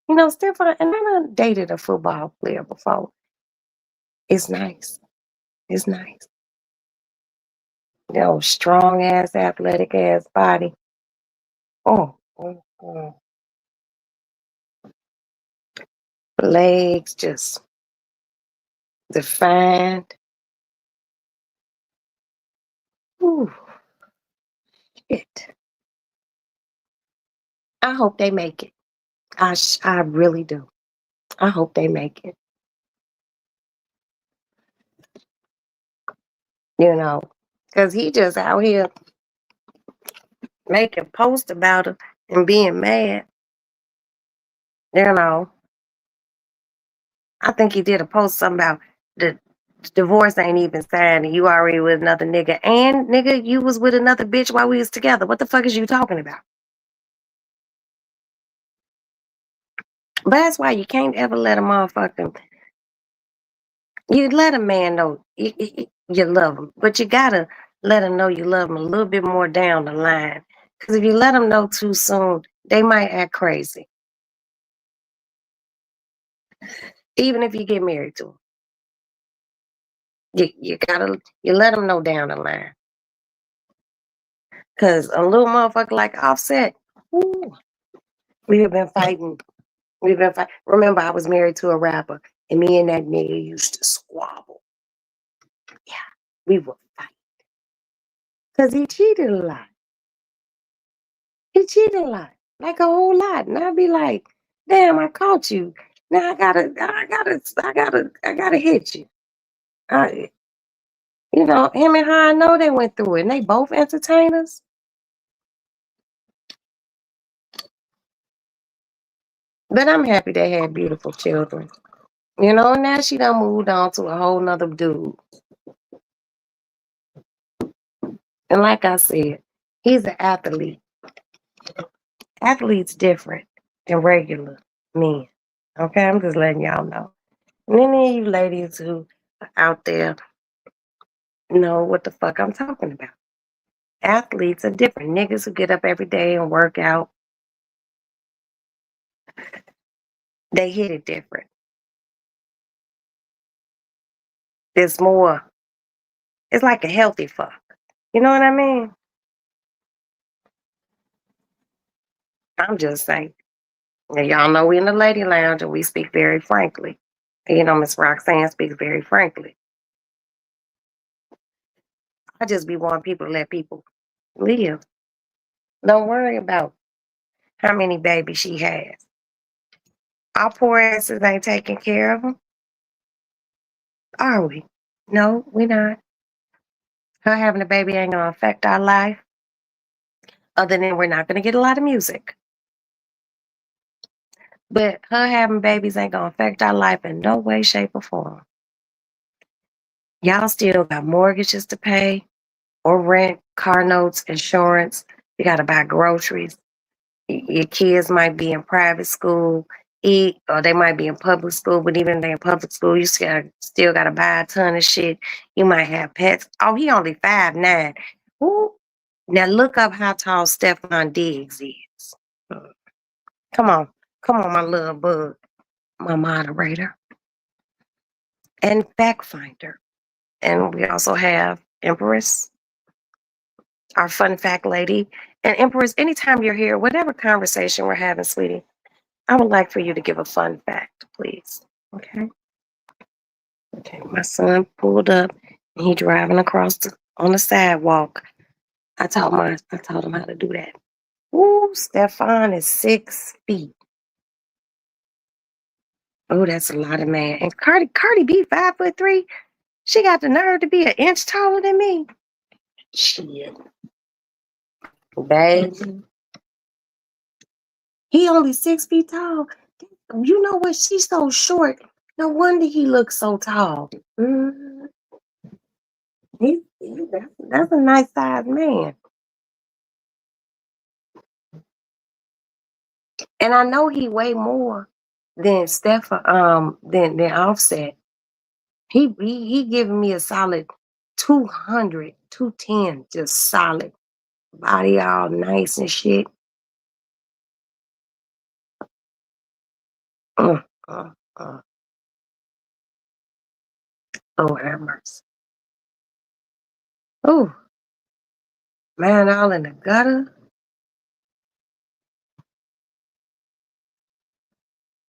Speaker 1: You know, Stefan, and I done dated a football player before. It's nice. It's nice. You know, strong ass, athletic ass body. Oh, oh, oh. Legs just defined. Ooh, shit. I hope they make it. I really do. I hope they make it. You know, because he just out here making posts about her and being mad. You know, I think he did a post something about the divorce ain't even signed and you already with another nigga. And nigga, you was with another bitch while we was together. What the fuck is you talking about? But that's why you can't ever let a motherfucking you let a man know you love him, but you gotta let him know you love him a little bit more down the line. Because if you let them know too soon, they might act crazy. Even if you get married to them, you let them know down the line. Because a little motherfucker like Offset, ooh, we have been fighting. We've been fighting. Remember, I was married to a rapper, and me and that nigga used to squabble. Yeah, we would fight because he cheated a lot. He cheated a lot, like a whole lot. And I'd be like, damn, I caught you. Now I gotta hit you. I, you know, him and her, I know they went through it. And they both entertainers. But I'm happy they had beautiful children. You know, now she done moved on to a whole nother dude. And like I said, he's an athlete. Athletes different than regular men. Okay, I'm just letting y'all know. And any of you ladies who are out there know what the fuck I'm talking about. Athletes are different. Niggas who get up every day and work out, They hit it different. It's more, it's like a healthy fuck. You know what I mean? I'm just saying. And y'all know we in the lady lounge and we speak very frankly. You know, Miss Roxanne speaks very frankly. I just be wanting people to let people live. Don't worry about how many babies she has. Our poor asses ain't taking care of them, are we? No, we not. Her having a baby ain't gonna affect our life, other than we're not gonna get a lot of music. But her having babies ain't gonna affect our life in no way, shape, or form. Y'all still got mortgages to pay, or rent, car notes, insurance. You gotta buy groceries. Your kids might be in private school, or they might be in public school, but even if they're in public school, you still gotta buy a ton of shit. You might have pets. Oh, he only 5'9". Ooh. Now look up how tall Stephon Diggs is. Come on. Come on, my little bug, my moderator. And fact finder. And we also have Empress, our fun fact lady. And Empress, anytime you're here, whatever conversation we're having, sweetie, I would like for you to give a fun fact, please. Okay. Okay. My son pulled up and he driving across on the sidewalk. I told him how to do that. Ooh, Stephon is 6 feet. Oh, that's a lot of man. And Cardi B 5'3". She got the nerve to be an inch taller than me. Shit. Baby. He only 6 feet tall. You know what? She's so short. No wonder he looks so tall. Mm, that's a nice sized man. And I know he weigh more than than Offset. He giving me a solid 200, 210, just solid. Body all nice and shit. Mm, mm, mm. Lord have mercy. Oh, man, all in the gutter.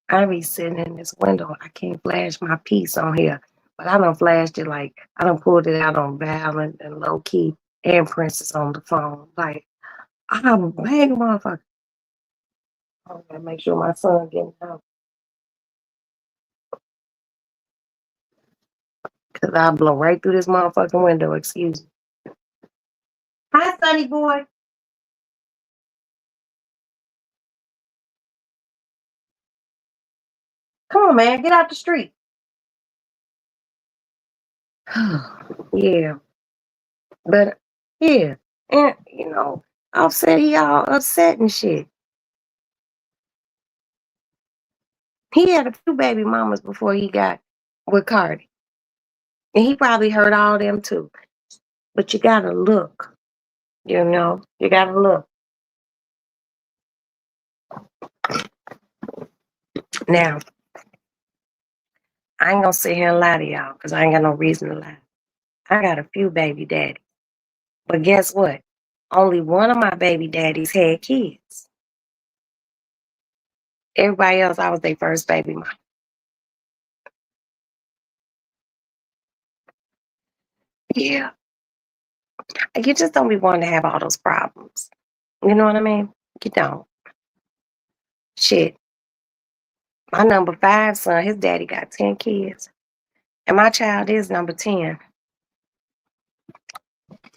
Speaker 1: I be sitting in this window. I can't flash my piece on here. But I done flashed it like I done pulled it out on Val and low key and Princess on the phone. Like I'm bang motherfucker. I gotta make sure my son getting out. Cause I'll blow right through this motherfucking window, excuse me. Hi, Sonny boy. Come on, man, get out the street. Yeah. But yeah. And Offset, he all upset and shit. He had a few baby mamas before he got with Cardi. And he probably heard all them too. But you gotta look, you gotta look. Now, I ain't gonna sit here and lie to y'all because I ain't got no reason to lie. I got a few baby daddies. But guess what? Only one of my baby daddies had kids. Everybody else, I was their first baby mom. Yeah. You just don't be wanting to have all those problems. You know what I mean? You don't. Shit. My number 5 son, his daddy got 10 kids. And my child is number 10.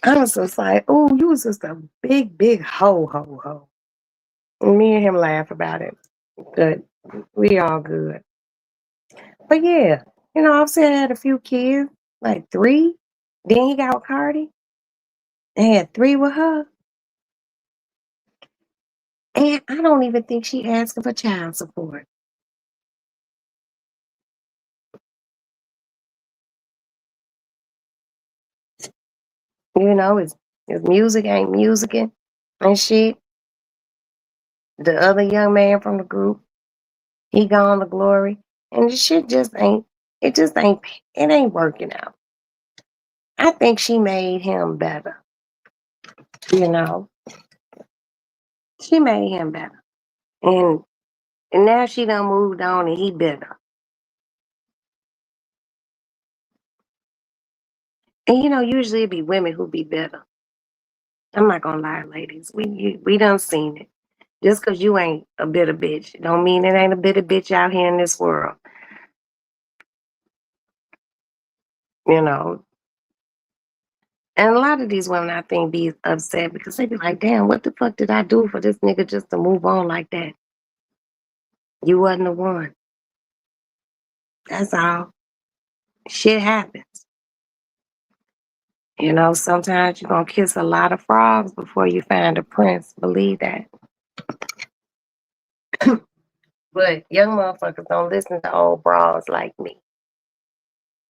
Speaker 1: I was just like, oh, you was just a big, big ho. And me and him laugh about it. Good. We all good. But yeah, Offset had a few kids, like 3. Then he got with Cardi and had 3 with her. And I don't even think she asking for child support. His music ain't musicking and shit. The other young man from the group, He gone to glory. And the shit just ain't, it just ain't, it ain't working out. I think she made him better. You know, she made him better. And now she done moved on and he bitter. And usually it be women who be bitter. I'm not gonna lie, ladies. We done seen it. Just cause you ain't a bitter bitch, don't mean it ain't a bitter bitch out here in this world. You know. And a lot of these women I think be upset because they be like, damn, what the fuck did I do for this nigga just to move on like that? You wasn't the one. That's all. Shit happens. Sometimes you're gonna kiss a lot of frogs before you find a prince. Believe that. But young motherfuckers don't listen to old broads like me.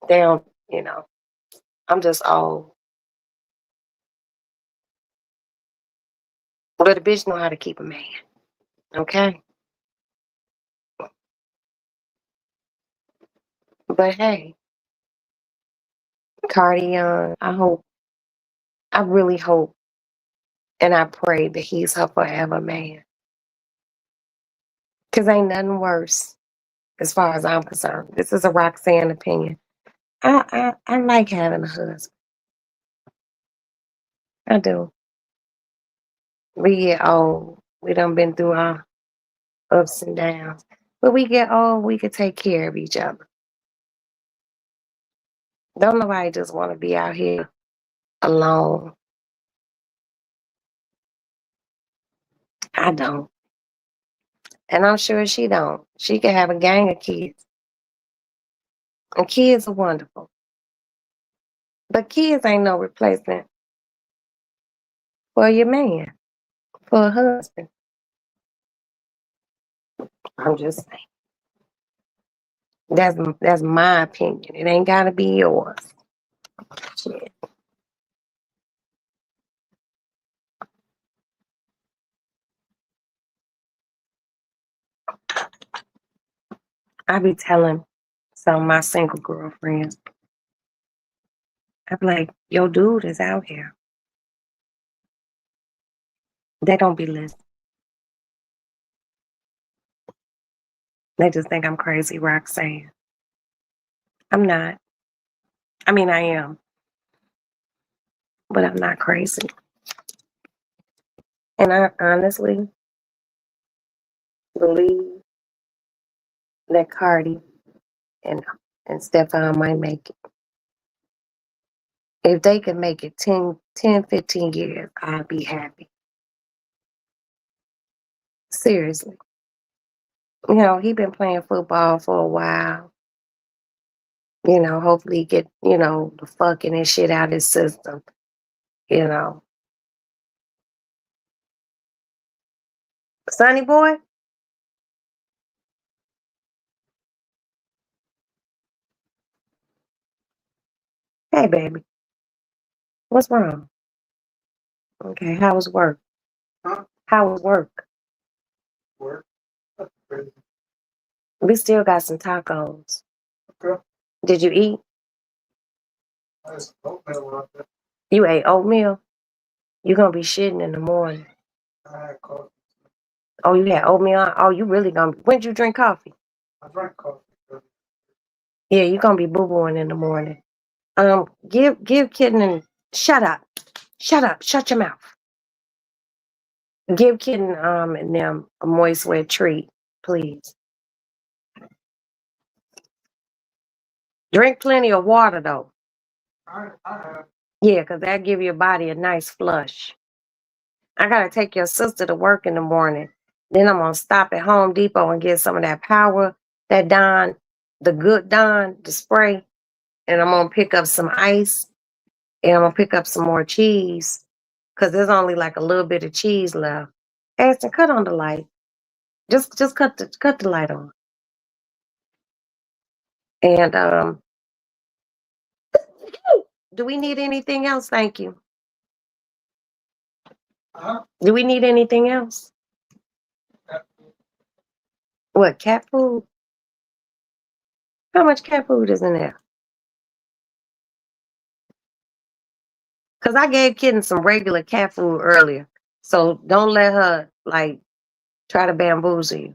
Speaker 1: They don't, I'm just old. But a bitch know how to keep a man. Okay? But hey, Cardi Young, I really hope and I pray that he's her forever man. Cause ain't nothing worse as far as I'm concerned. This is a Roxanne opinion. I like having a husband. I do. We get old. We done been through our ups and downs. But we get old, we can take care of each other. Don't nobody just want to be out here alone. I don't. And I'm sure she don't. She can have a gang of kids. And kids are wonderful. But kids ain't no replacement for your man, for a husband. I'm just saying. That's my opinion. It ain't gotta be yours. Shit. I be telling some of my single girlfriends, I be like, your dude is out here. They don't be listening. They just think I'm crazy, Roxanne. I'm not. I mean, I am, but I'm not crazy. And I honestly believe that Cardi and Stefan might make it. If they can make it 15 years, I'll be happy. Seriously. He been playing football for a while. Hopefully get, the fucking and shit out of his system. You know. Sonny boy? Hey baby. What's wrong? Okay, how was work? Huh? How was work? Work? We still got some tacos. Okay. Did you eat? You ate oatmeal? You're gonna be shitting in the morning. I had coffee. Oh, you had oatmeal? Oh, you really gonna when did you drink coffee? I drank coffee. Yeah, you're gonna be boo-booing in the morning. Give Kitten and shut up. Shut up. Shut your mouth. Give Kitten and them a moist wet treat, please. Drink plenty of water though. I have. Yeah, because that'll give your body a nice flush. I gotta take your sister to work in the morning. Then I'm gonna stop at Home Depot and get some of that power, that Dawn, the good Dawn, the spray. And I'm gonna pick up some ice and I'm gonna pick up some more cheese. Cause there's only like a little bit of cheese left. Ashton, cut on the light. Just cut the light on. And do we need anything else? Thank you. Do we need anything else? What, cat food? How much cat food is in there? Because I gave Kitten some regular cat food earlier. So don't let her, like, try to bamboozle you.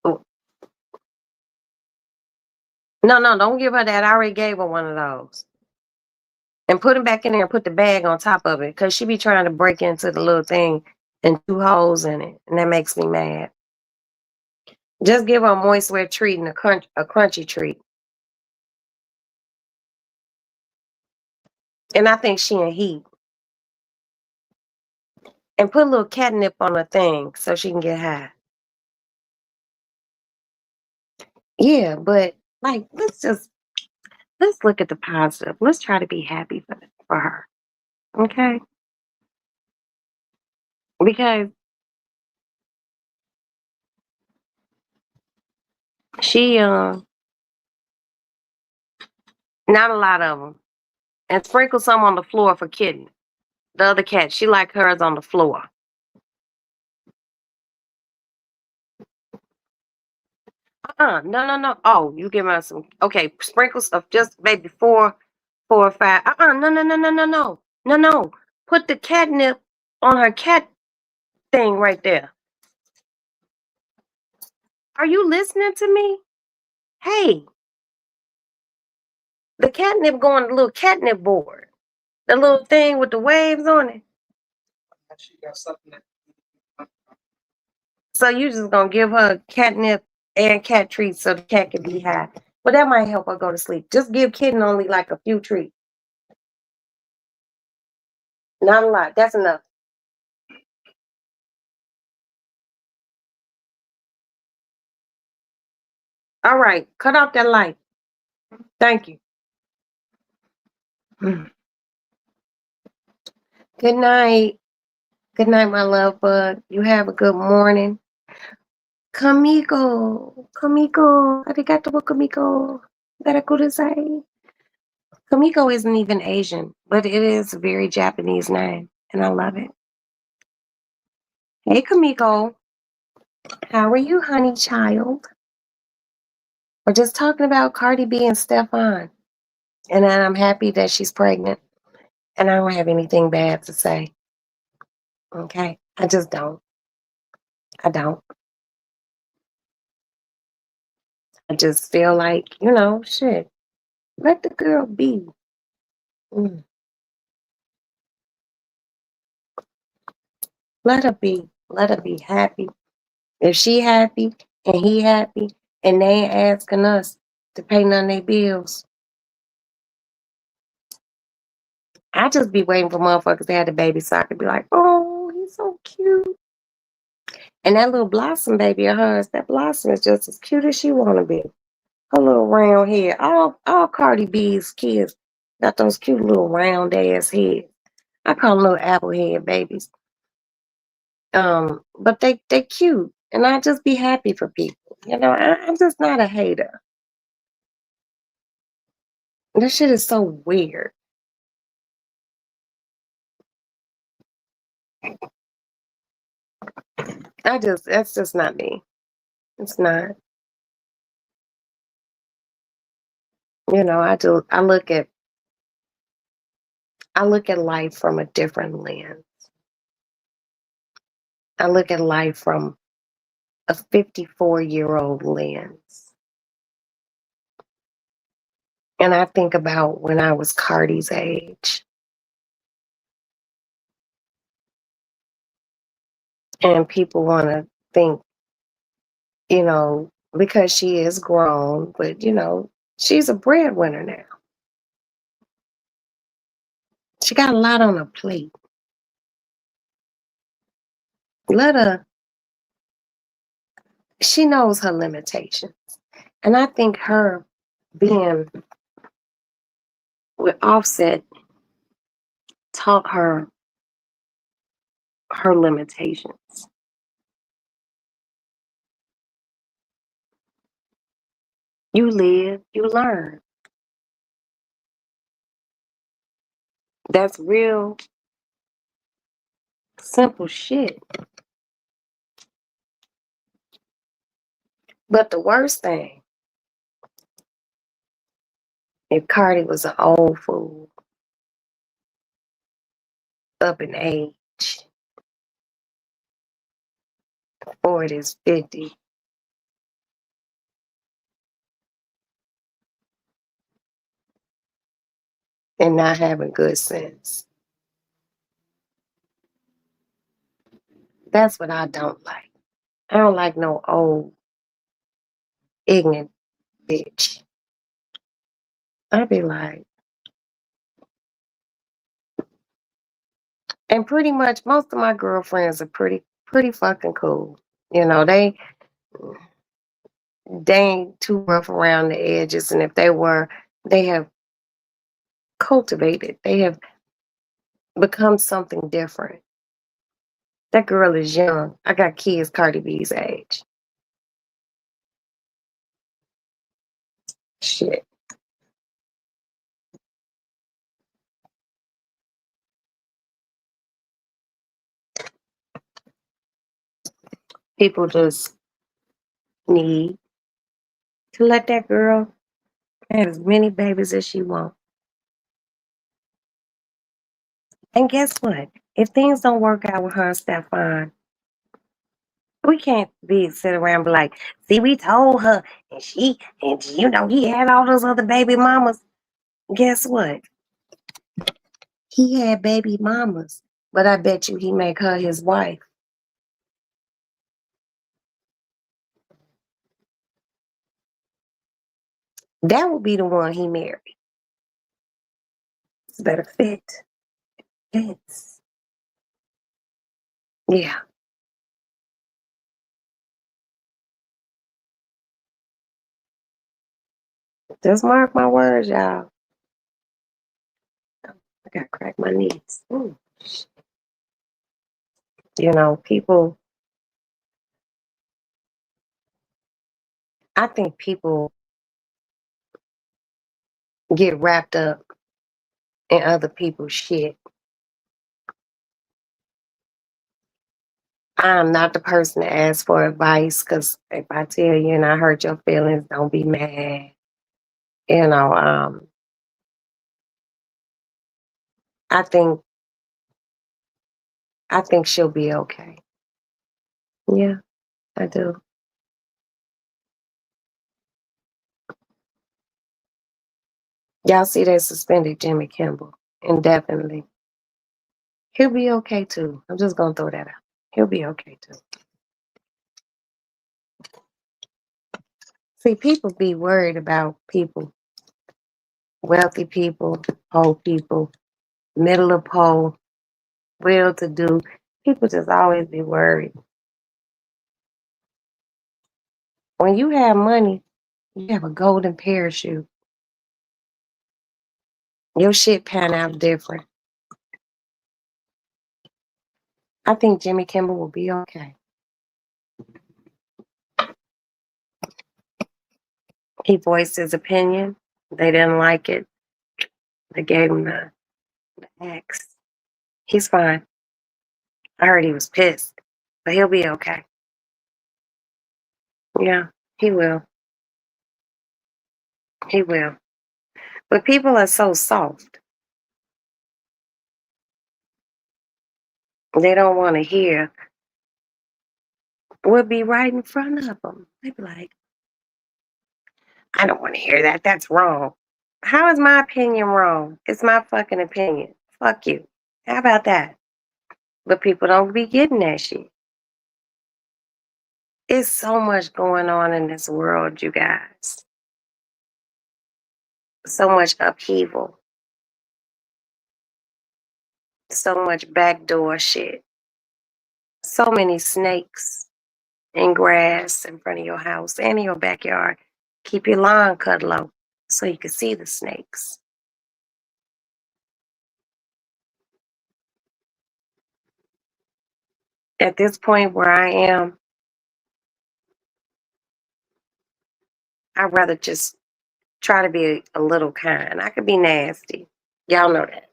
Speaker 1: Oh, no, no, don't give her that. I already gave her one of those. And put him back in there and put the bag on top of it. Because she be trying to break into the little thing and 2 holes in it. And that makes me mad. Just give her a moist wet treat and a crunchy treat. And I think she in heat. And put a little catnip on her thing so she can get high. Yeah, but like let's look at the positive. Let's try to be happy for her. Okay? Because she not a lot of them. And sprinkle some on the floor for Kitten. The other cat, she like hers on the floor. No, no, no. Oh, you give her some. Okay, sprinkles of just maybe 4 or 5. No, no, no, no, no, no, no, no. Put the catnip on her cat thing right there. Are you listening to me? Hey, the catnip go on the little catnip board, the little thing with the waves on it. So you just gonna give her catnip and cat treats so the cat can be high. But that might help her go to sleep. Just give Kitten only like a few treats. Not a lot. That's enough. All right. Cut off that light. Thank you. Mm. Good night. Good night, my love bug. You have a good morning. Kamiko. Kamiko. Arigato kamiko. Garakudasai. Kamiko isn't even Asian, but it is a very Japanese name, and I love it. Hey, Kamiko. How are you, honey child? We're just talking about Cardi B and Stefan. And I'm happy that she's pregnant. And I don't have anything bad to say. Okay. I just don't. I don't. I just feel like, shit. Let the girl be. Mm. Let her be. Let her be happy. If she happy and he happy and they ain't asking us to pay none of their bills, I just be waiting for motherfuckers to have the baby so I could be like, oh, he's so cute. And that little Blossom baby of hers, that Blossom is just as cute as she wanna be. Her little round head. All Cardi B's kids got those cute little round ass heads. I call them little apple head babies. But they cute. And I just be happy for people. I'm just not a hater. This shit is so weird. That's just not me. It's not. I look at life from a different lens. I look at life from a 54-year-old lens. And I think about when I was Cardi's age. And people want to think, because she is grown, but, she's a breadwinner now. She got a lot on her plate. Let her, she knows her limitations. And I think her being with Offset taught her limitations. You live, you learn. That's real. Simple shit. But the worst thing, if Cardi was an old fool, up in age, 40s, 50, and not having good sense. That's what I don't like. I don't like no old, ignorant bitch. I'd be like, and pretty much most of my girlfriends are pretty fucking cool. You know, they ain't too rough around the edges, and if they were, they have cultivated. They have become something different. That girl is young. I got kids Cardi B's age. Shit. People just need to let that girl have as many babies as she wants. And guess what? If things don't work out with her and Stefan, we can't be sit around and be like, see, we told her, and he had all those other baby mamas. Guess what? He had baby mamas, but I bet you he make her his wife. That would be the one he married. It's better fit. Fits. Yeah. Just mark my words, y'all. I got to crack my knees. Ooh. People, I think people get wrapped up in other people's shit. I'm not the person to ask for advice because if I tell you and I hurt your feelings, don't be mad. You know, um, I think I think she'll be okay. Yeah, I do. Y'all see they suspended Jimmy Kimball indefinitely. He'll be okay too. I'm just gonna throw that out. He'll be okay too. See, people be worried about people, wealthy people, poor people, middle of poor, well to do. People just always be worried. When you have money, you have a golden parachute. Your shit pan out different. I think Jimmy Kimmel will be okay. He voiced his opinion. They didn't like it. They gave him the X. He's fine. I heard he was pissed, but he'll be okay. Yeah, he will. He will. But people are so soft. They don't want to hear what be right in front of them. They be like, I don't want to hear that. That's wrong. How is my opinion wrong? It's my fucking opinion. Fuck you. How about that? But people don't be getting that shit. It's so much going on in this world, you guys. So much upheaval. So much backdoor shit. So many snakes in grass in front of your house and in your backyard. Keep your lawn cut low so you can see the snakes. At this point where I am, I'd rather just try to be a little kind. I could be nasty. Y'all know that.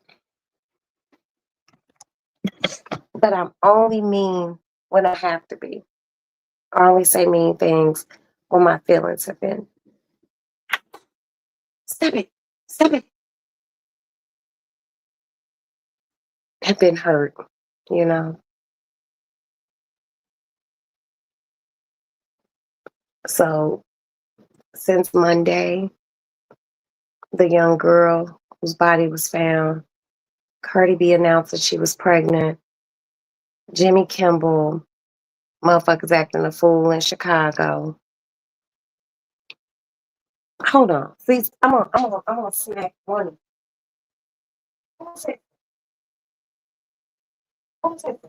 Speaker 1: but I'm only mean when I have to be. I only say mean things when my feelings stop it, stop it, have been hurt, you know? So since Monday, the young girl whose body was found, Cardi B announced that she was pregnant. Jimmy Kimball, motherfuckers acting a fool in Chicago. Hold on, please. I'm on snack one. What's it? What's it?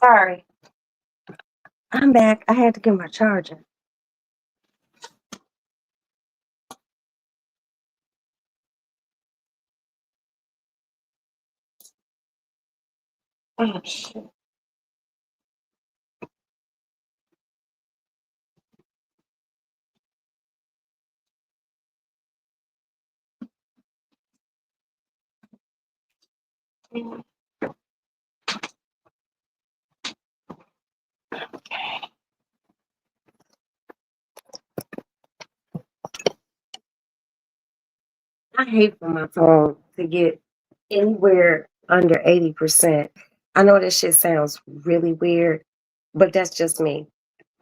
Speaker 1: Sorry, I'm back. I had to get my charger. Oh, shit. I hate for my phone to get anywhere under 80%. I know this shit sounds really weird, but that's just me.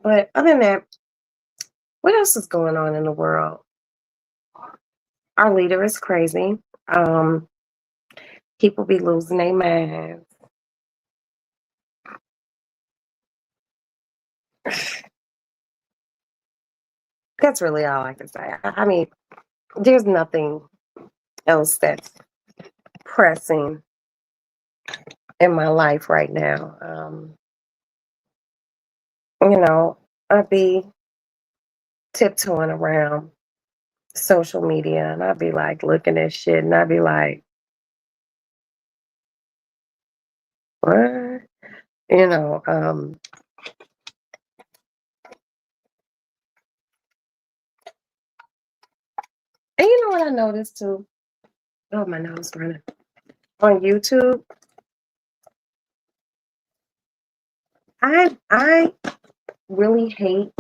Speaker 1: But other than that, what else is going on in the world? Our leader is crazy. Um, People be losing their minds. That's really all I can say. I mean, there's nothing else that's pressing in my life right now. You know, I'd be tiptoeing around social media and I'd be like looking at shit and I'd be like, what? You know, and you know what I noticed too? Oh, my nose running. On YouTube, I really hate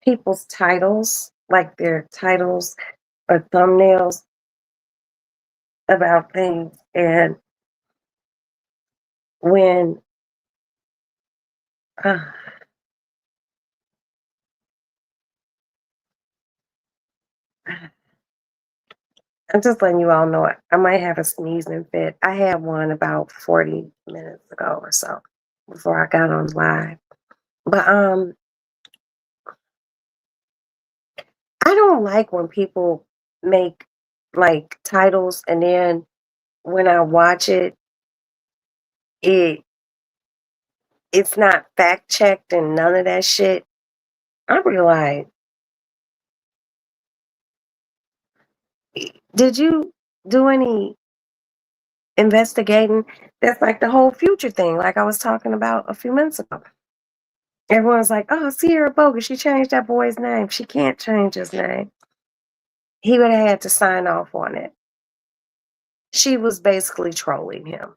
Speaker 1: people's titles, like their titles or thumbnails about things. And when uh, I'm just letting you all know, I might have a sneezing fit. I had one about 40 minutes ago or so before I got on live. But I don't like when people make like titles, and then when I watch it, it it's not fact checked and none of that shit. I realize, did you do any investigating? That's like the whole future thing, like I was talking about a few minutes ago. Everyone's like, oh, Sierra Bogus, she changed that boy's name. She can't change his name. He would have had to sign off on it. She was basically trolling him.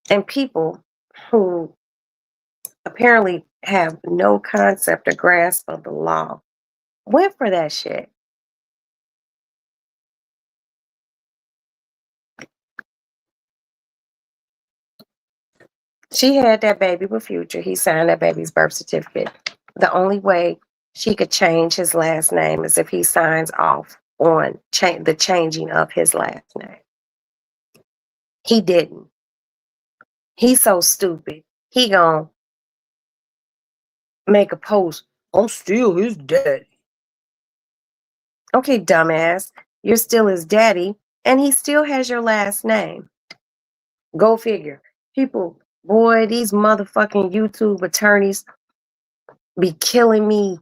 Speaker 1: And people who apparently have no concept or grasp of the law went for that shit. She had that baby with Future. He signed that baby's birth certificate. The only way she could change his last name is if he signs off on the changing of his last name. He didn't. He's so stupid. He gonna make a post. I'm still his daddy. Okay, dumbass. You're still his daddy, and he still has your last name. Go figure. People, boy, these motherfucking YouTube attorneys be killing me.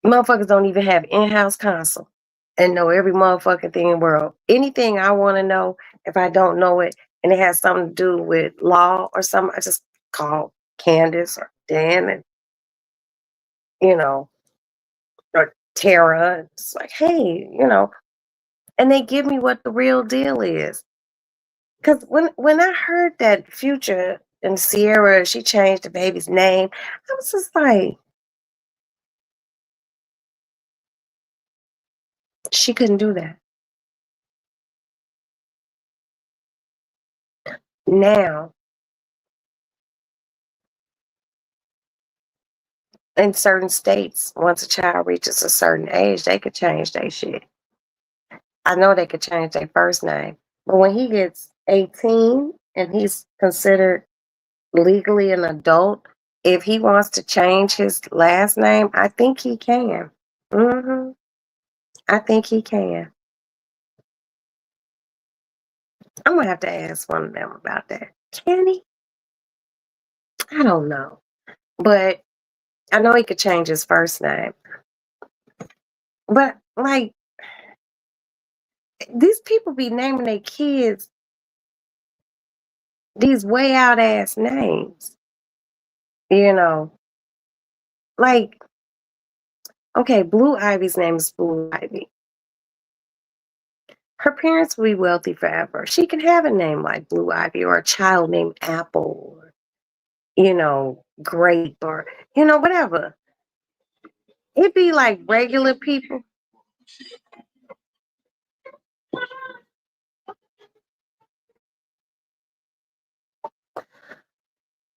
Speaker 1: Motherfuckers don't even have in-house counsel and know every motherfucking thing in the world. Anything I want to know, if I don't know it and it has something to do with law or something, I just call Candace or Dan and, you know, or Tara. It's like, hey, and they give me what the real deal is. Because when I heard that Future and Sierra, she changed the baby's name, I was just like, she couldn't do that. Now, in certain states, once a child reaches a certain age, they could change their shit. I know they could change their first name, but when he gets 18 and he's considered legally an adult, if he wants to change his last name, I think he can. hmm I think he can. I'm gonna have to ask one of them about that. Can he? I don't know, but I know he could change his first name. But like these people be naming their kids these way out ass names, you know. Like, okay, Blue Ivy's name is Blue Ivy. Her parents will be wealthy forever. She can have a name like Blue Ivy or a child named Apple or, Grape or, whatever. It'd be like regular people.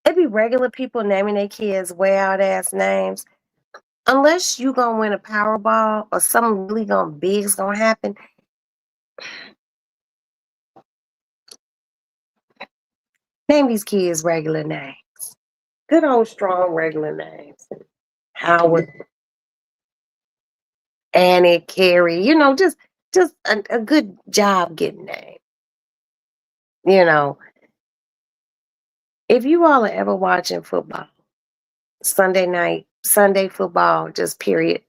Speaker 1: It'd be regular people naming their kids way out ass names. Unless you gonna win a Powerball or something really gonna big's gonna happen, name these kids regular names. Good old strong regular names. Howard, Annie, Carrie, just a good job getting name. You know, if you all are ever watching football, Sunday football, just period,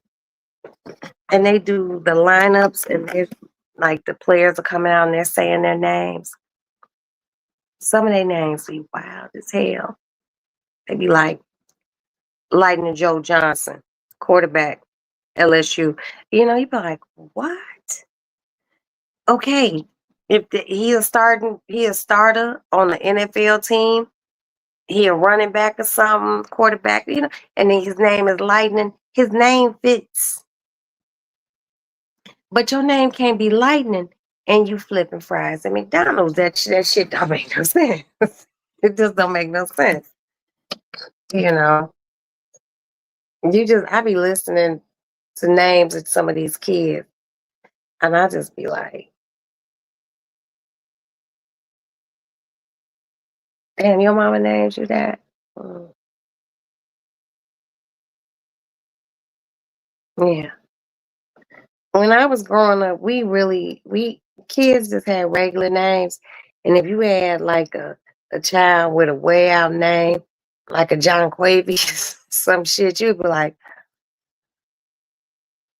Speaker 1: and they do the lineups and there's like the players are coming out and they're saying their names. Some of their names be wild as hell. They be like Lightning Joe Johnson, quarterback, LSU. You'd be like, what? Okay, if he a starter on the NFL team, he a running back or something, quarterback, and then his name is Lightning. His name fits, but your name can't be Lightning, and you flipping fries at McDonald's. That shit don't make no sense. It just don't make no sense. You know, I be listening to names of some of these kids, and I just be like, damn, your mama named you that? Mm. Yeah. When I was growing up, we kids just had regular names. And if you had like a child with a way out name, like a John Quavy, some shit, you'd be like,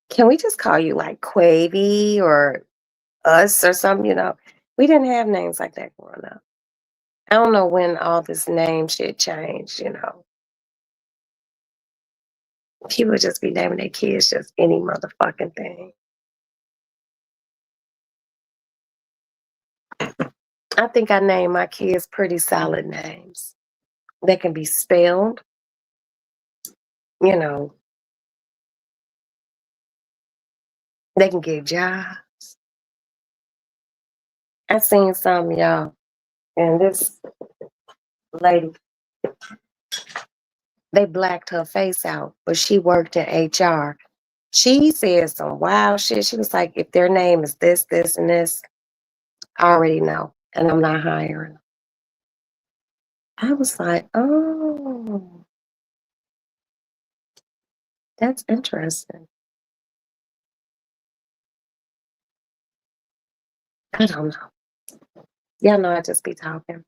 Speaker 1: can we just call you like Quavy or us or something, you know? We didn't have names like that growing up. I don't know when all this name shit changed, you know. People just be naming their kids just any motherfucking thing. I think I named my kids pretty solid names. They can be spelled, you know, they can get jobs. I seen some, y'all, and this lady, they blacked her face out, but she worked in HR. She said some wild shit. She was like, if their name is this, this, and this, I already know, and I'm not hiring. I was like, oh, that's interesting. I don't know. Y'all know I just be talking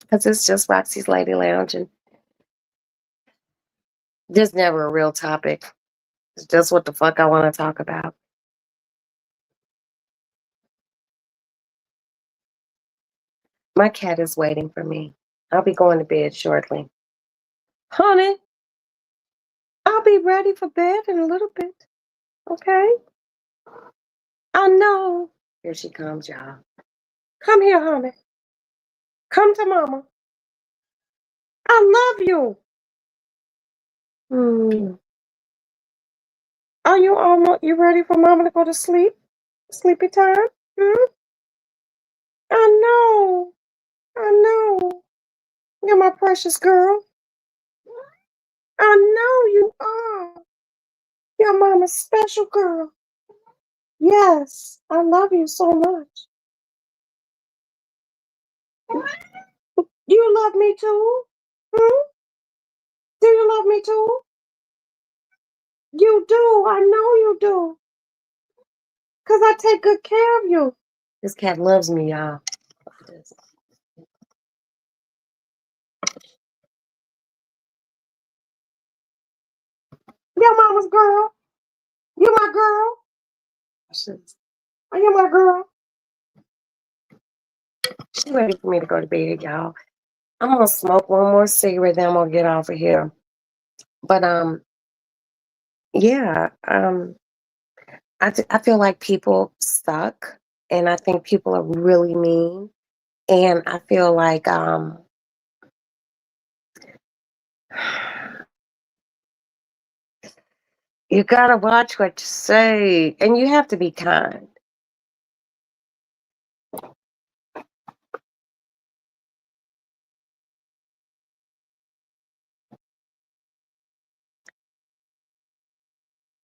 Speaker 1: because it's just Roxy's Lady Lounge, and there's never a real topic. It's just what the fuck I want to talk about. My cat is waiting for me. I'll be going to bed shortly. Honey, I'll be ready for bed in a little bit. Okay? I know. Here she comes, y'all. Come here, honey. Come to mama. I love you. Hmm. Are you almost you ready for mama to go to sleep? Sleepy time? Hmm? I know. I know. You're my precious girl. I know you are. You're mama's special girl. Yes. I love you so much. You love me too? Hmm? Do you love me too? You do. I know you do. Because I take good care of you. This cat loves me, y'all. You're mama's girl. You my girl. Are you my girl? She ready for me to go to bed, y'all. I'm gonna smoke one more cigarette, then I'm gonna get off of here. But yeah, I feel like people suck, and I think people are really mean, and I feel like you gotta watch what you say, and you have to be kind.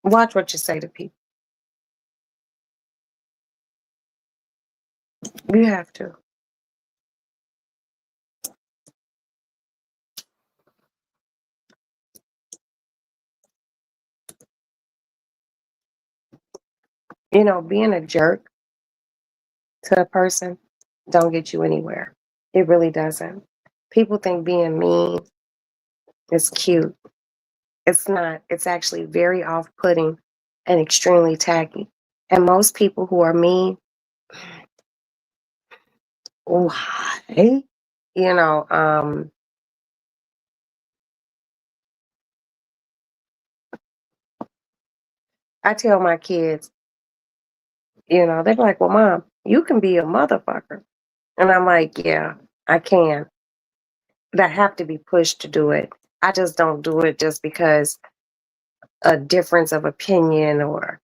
Speaker 1: Watch what you say to people. You have to. You know, being a jerk to a person don't get you anywhere. It really doesn't. People think being mean is cute. It's not. It's actually very off-putting and extremely tacky. And most people who are mean, why? You know, I tell my kids, you know, they're like, well, mom, you can be a motherfucker. And I'm like, yeah, I can. But I have to be pushed to do it. I just don't do it just because a difference of opinion or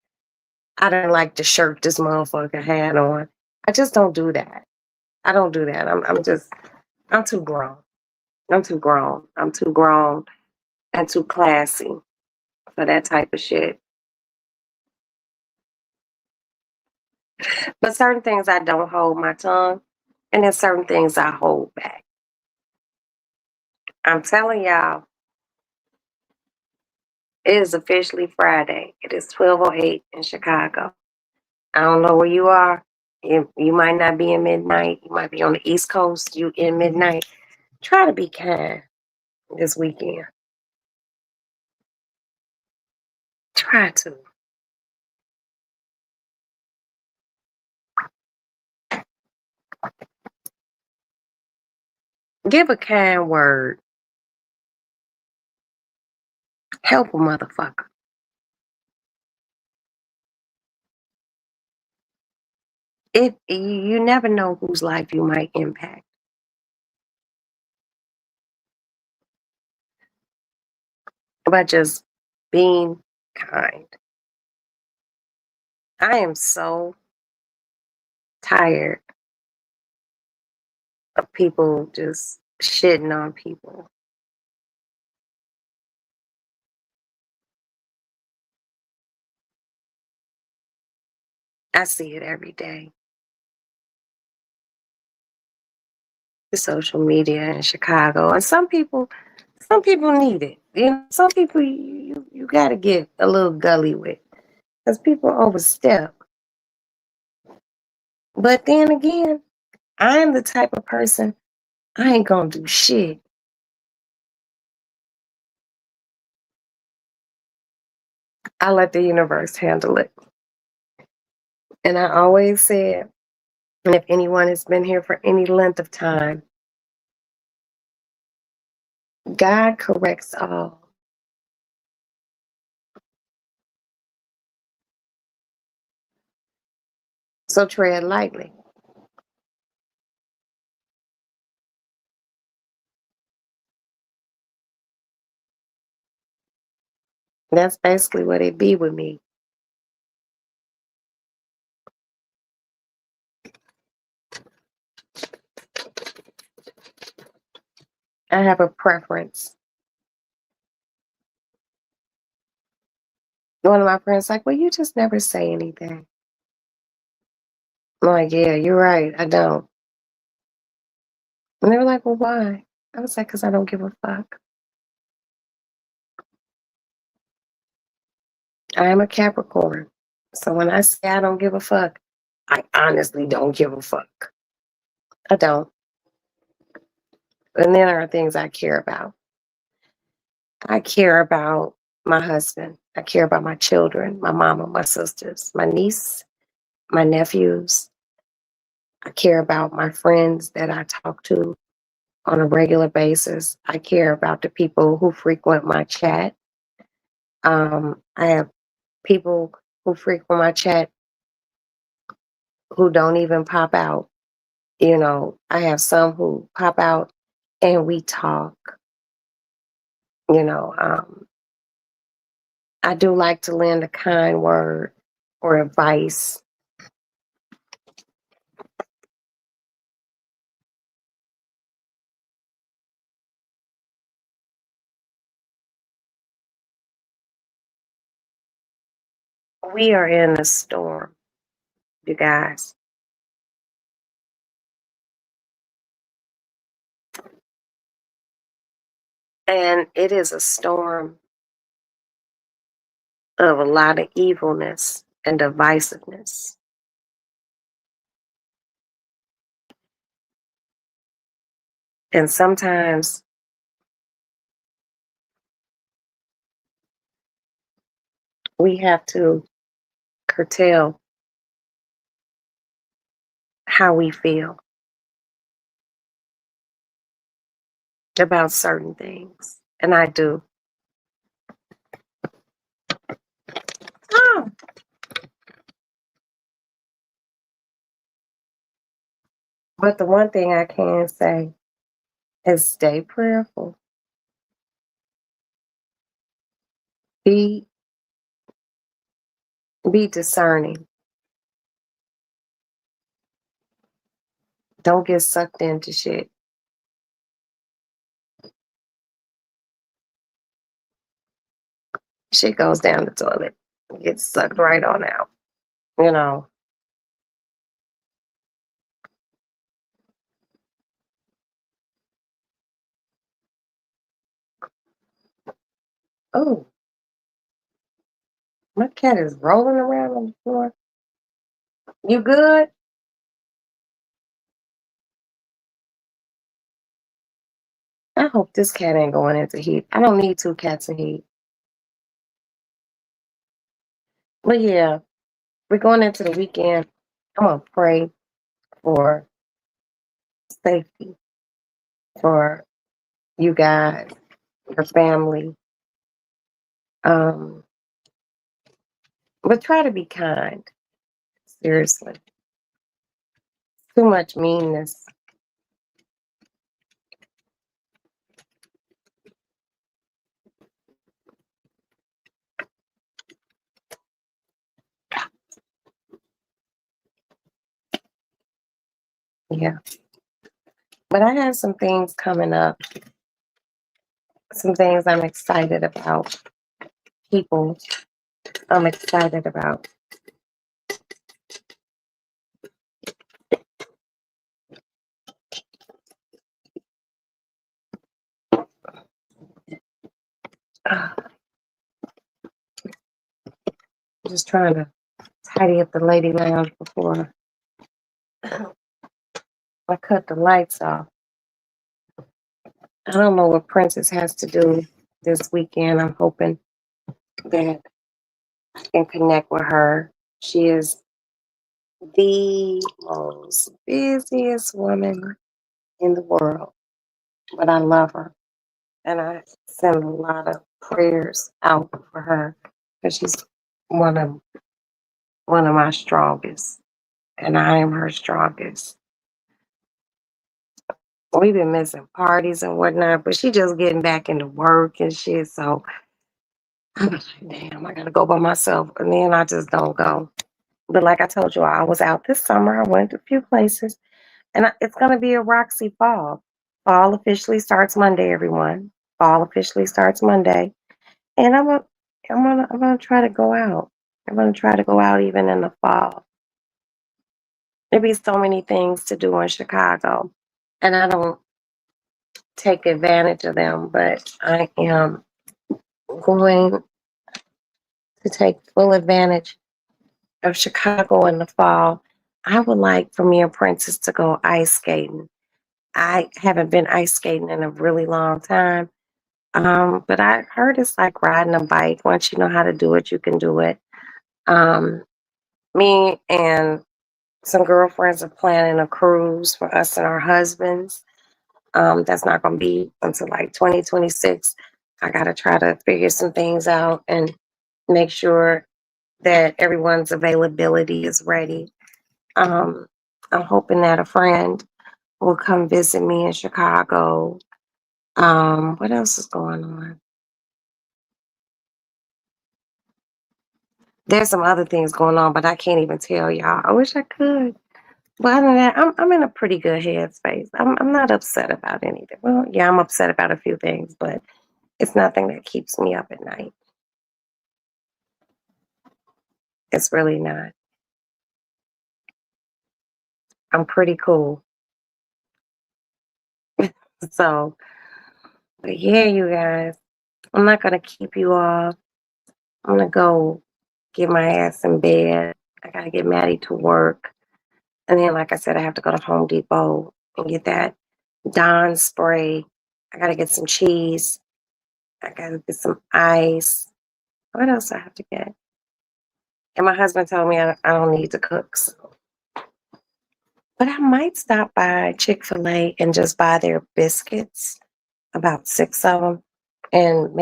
Speaker 1: I don't like the shirt this motherfucker had on. I just don't do that. I don't do that. I'm too grown. I'm too grown. I'm too grown and too classy for that type of shit. But certain things I don't hold my tongue, and there's certain things I hold back. I'm telling y'all, It is officially Friday. It is 12:08 in Chicago. I don't know where you are. You might not be in midnight. You might be on the East Coast. You in midnight. Try to be kind this weekend. Try to. Give a kind word. Help a motherfucker. You never know whose life you might impact by just being kind. I am so tired of people just shitting on people. I see it every day. The social media in Chicago, and some people need it. You know, some people you got to get a little gully with because people overstep. But then again, I'm the type of person I ain't gonna do shit. I let the universe handle it. And I always said, and if anyone has been here for any length of time, God corrects all. So tread lightly. That's basically what it be with me. I have a preference. One of my friends like, well, you just never say anything. I'm like, yeah, you're right. I don't. And they were like, well, why? I was like, because I don't give a fuck. I am a Capricorn. So when I say I don't give a fuck, I honestly don't give a fuck. I don't. And then there are things I care about. I care about my husband. I care about my children, my mama, my sisters, my niece, my nephews. I care about my friends that I talk to on a regular basis. I care about the people who frequent my chat. I have people who frequent my chat who don't even pop out. You know, I have some who pop out and we talk. You know, I do like to lend a kind word or advice. We are in a storm, you guys. And it is a storm of a lot of evilness and divisiveness. And sometimes we have to curtail how we feel about certain things. And I do. Oh, but the one thing I can say is stay prayerful. Be be discerning. Don't get sucked into shit. Shit goes down the toilet. Gets sucked right on out. You know. Oh. My cat is rolling around on the floor. You good? I hope this cat ain't going into heat. I don't need two cats in heat. But yeah, we're going into the weekend. I'm gonna pray for safety for you guys, your family. Um, but try to be kind. Seriously, too much meanness. Yeah, but I have some things coming up. Some things I'm excited about. People I'm excited about. Just trying to tidy up the lady lounge before I cut the lights off. I don't know what Princess has to do this weekend. I'm hoping that I can connect with her. She is the most busiest woman in the world, but I love her. And I send a lot of prayers out for her because she's one of one of my strongest, and I am her strongest. We've been missing parties and whatnot, but she just getting back into work and shit. So I'm like, damn, I gotta go by myself, and then I just don't go. But like I told you, I was out this summer. I went to a few places, and it's gonna be a Roxy Fall. Fall officially starts Monday, everyone. Fall officially starts Monday, and I'm gonna try to go out. I'm gonna try to go out even in the fall. There be so many things to do in Chicago, and I don't take advantage of them, but I am going to take full advantage of Chicago in the fall. I would like for me and Princess to go ice skating. I haven't been ice skating in a really long time. But I heard it's like riding a bike. Once you know how to do it, you can do it. Um, Me and some girlfriends are planning a cruise for us and our husbands. That's not going to be until like 2026. I got to try to figure some things out and make sure that everyone's availability is ready. Um, I'm hoping that a friend will come visit me in Chicago. What else is going on? There's some other things going on, but I can't even tell y'all. I wish I could. But other than that, I'm in a pretty good headspace. I'm not upset about anything. Well, yeah, I'm upset about a few things, but it's nothing that keeps me up at night. It's really not. I'm pretty cool. So, but yeah, you guys, I'm not gonna keep you all. I'm gonna go get my ass in bed. I gotta get Maddie to work. And then, like I said, I have to go to Home Depot and get that Dawn spray. I gotta get some cheese. I gotta get some ice. What else I have to get? And my husband told me I don't need to cook. But I might stop by Chick-fil-A and just buy their biscuits, about 6 of them, and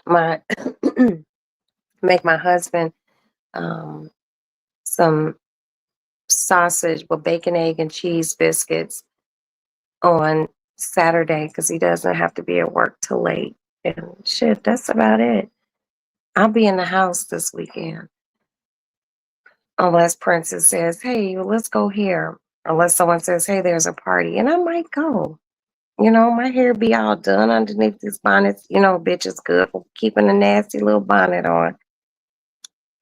Speaker 1: my make my husband um, some sausage with bacon, egg, and cheese biscuits on Saturday because he doesn't have to be at work till late. And shit, that's about it. I'll be in the house this weekend unless Princess says, "Hey, let's go here." Unless someone says, "Hey, there's a party," and I might go. My hair be all done underneath this bonnet. Bitch is good for keeping a nasty little bonnet on.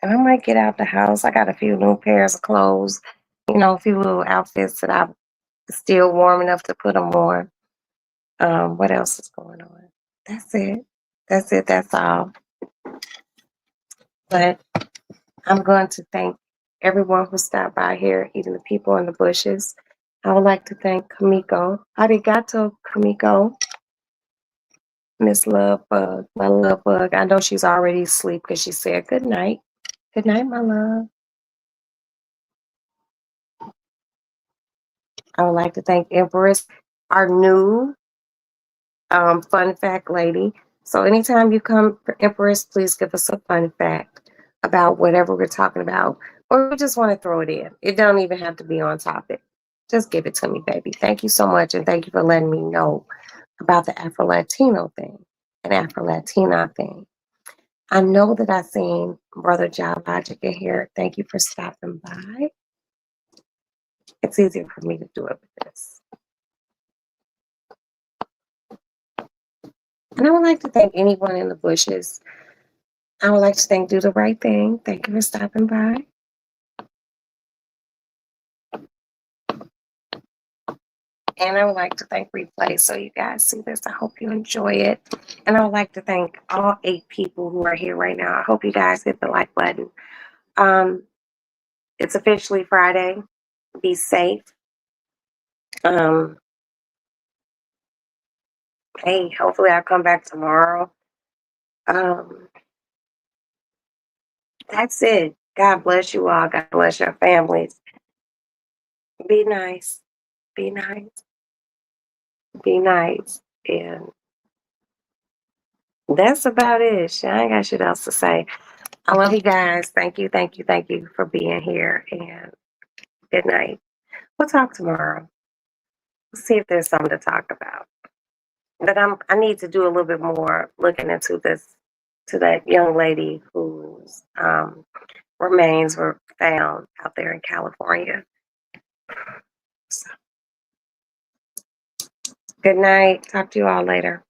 Speaker 1: And I might get out the house. I got a few new pairs of clothes, a few little outfits that I'm still warm enough to put them on. What else is going on? That's it. That's it. That's all. But I'm going to thank everyone who stopped by here, even the people in the bushes. I would like to thank Kamiko. Arigato, Kamiko. Miss Love Bug, my love bug. I know she's already asleep because she said good night. Good night, my love. I would like to thank Empress, our new fun fact lady. So anytime you come for Empress, please give us a fun fact about whatever we're talking about, or we just want to throw it in. It don't even have to be on topic. Just give it to me, baby. Thank you so much, and thank you for letting me know about the Afro Latino thing and Afro Latina thing. I know that I seen Brother John Logic in here. Thank you for stopping by. It's easier for me to do it with this. And I would like to thank anyone in the bushes. I would like to thank Do the Right Thing. Thank you for stopping by. And I would like to thank Replay so you guys see this. I hope you enjoy it. And I would like to thank all 8 people who are here right now. I hope you guys hit the like button. It's officially Friday. Be safe. Um, hey, hopefully I'll come back tomorrow. That's it. God bless you all. God bless your families. Be nice. Be nice. Be nice. And that's about it. I ain't got shit else to say. I love you guys. Thank you, thank you, thank you for being here. And good night. We'll talk tomorrow. We'll see if there's something to talk about. But I need to do a little bit more looking into this to that young lady whose remains were found out there in California. So, good night. Talk to you all later.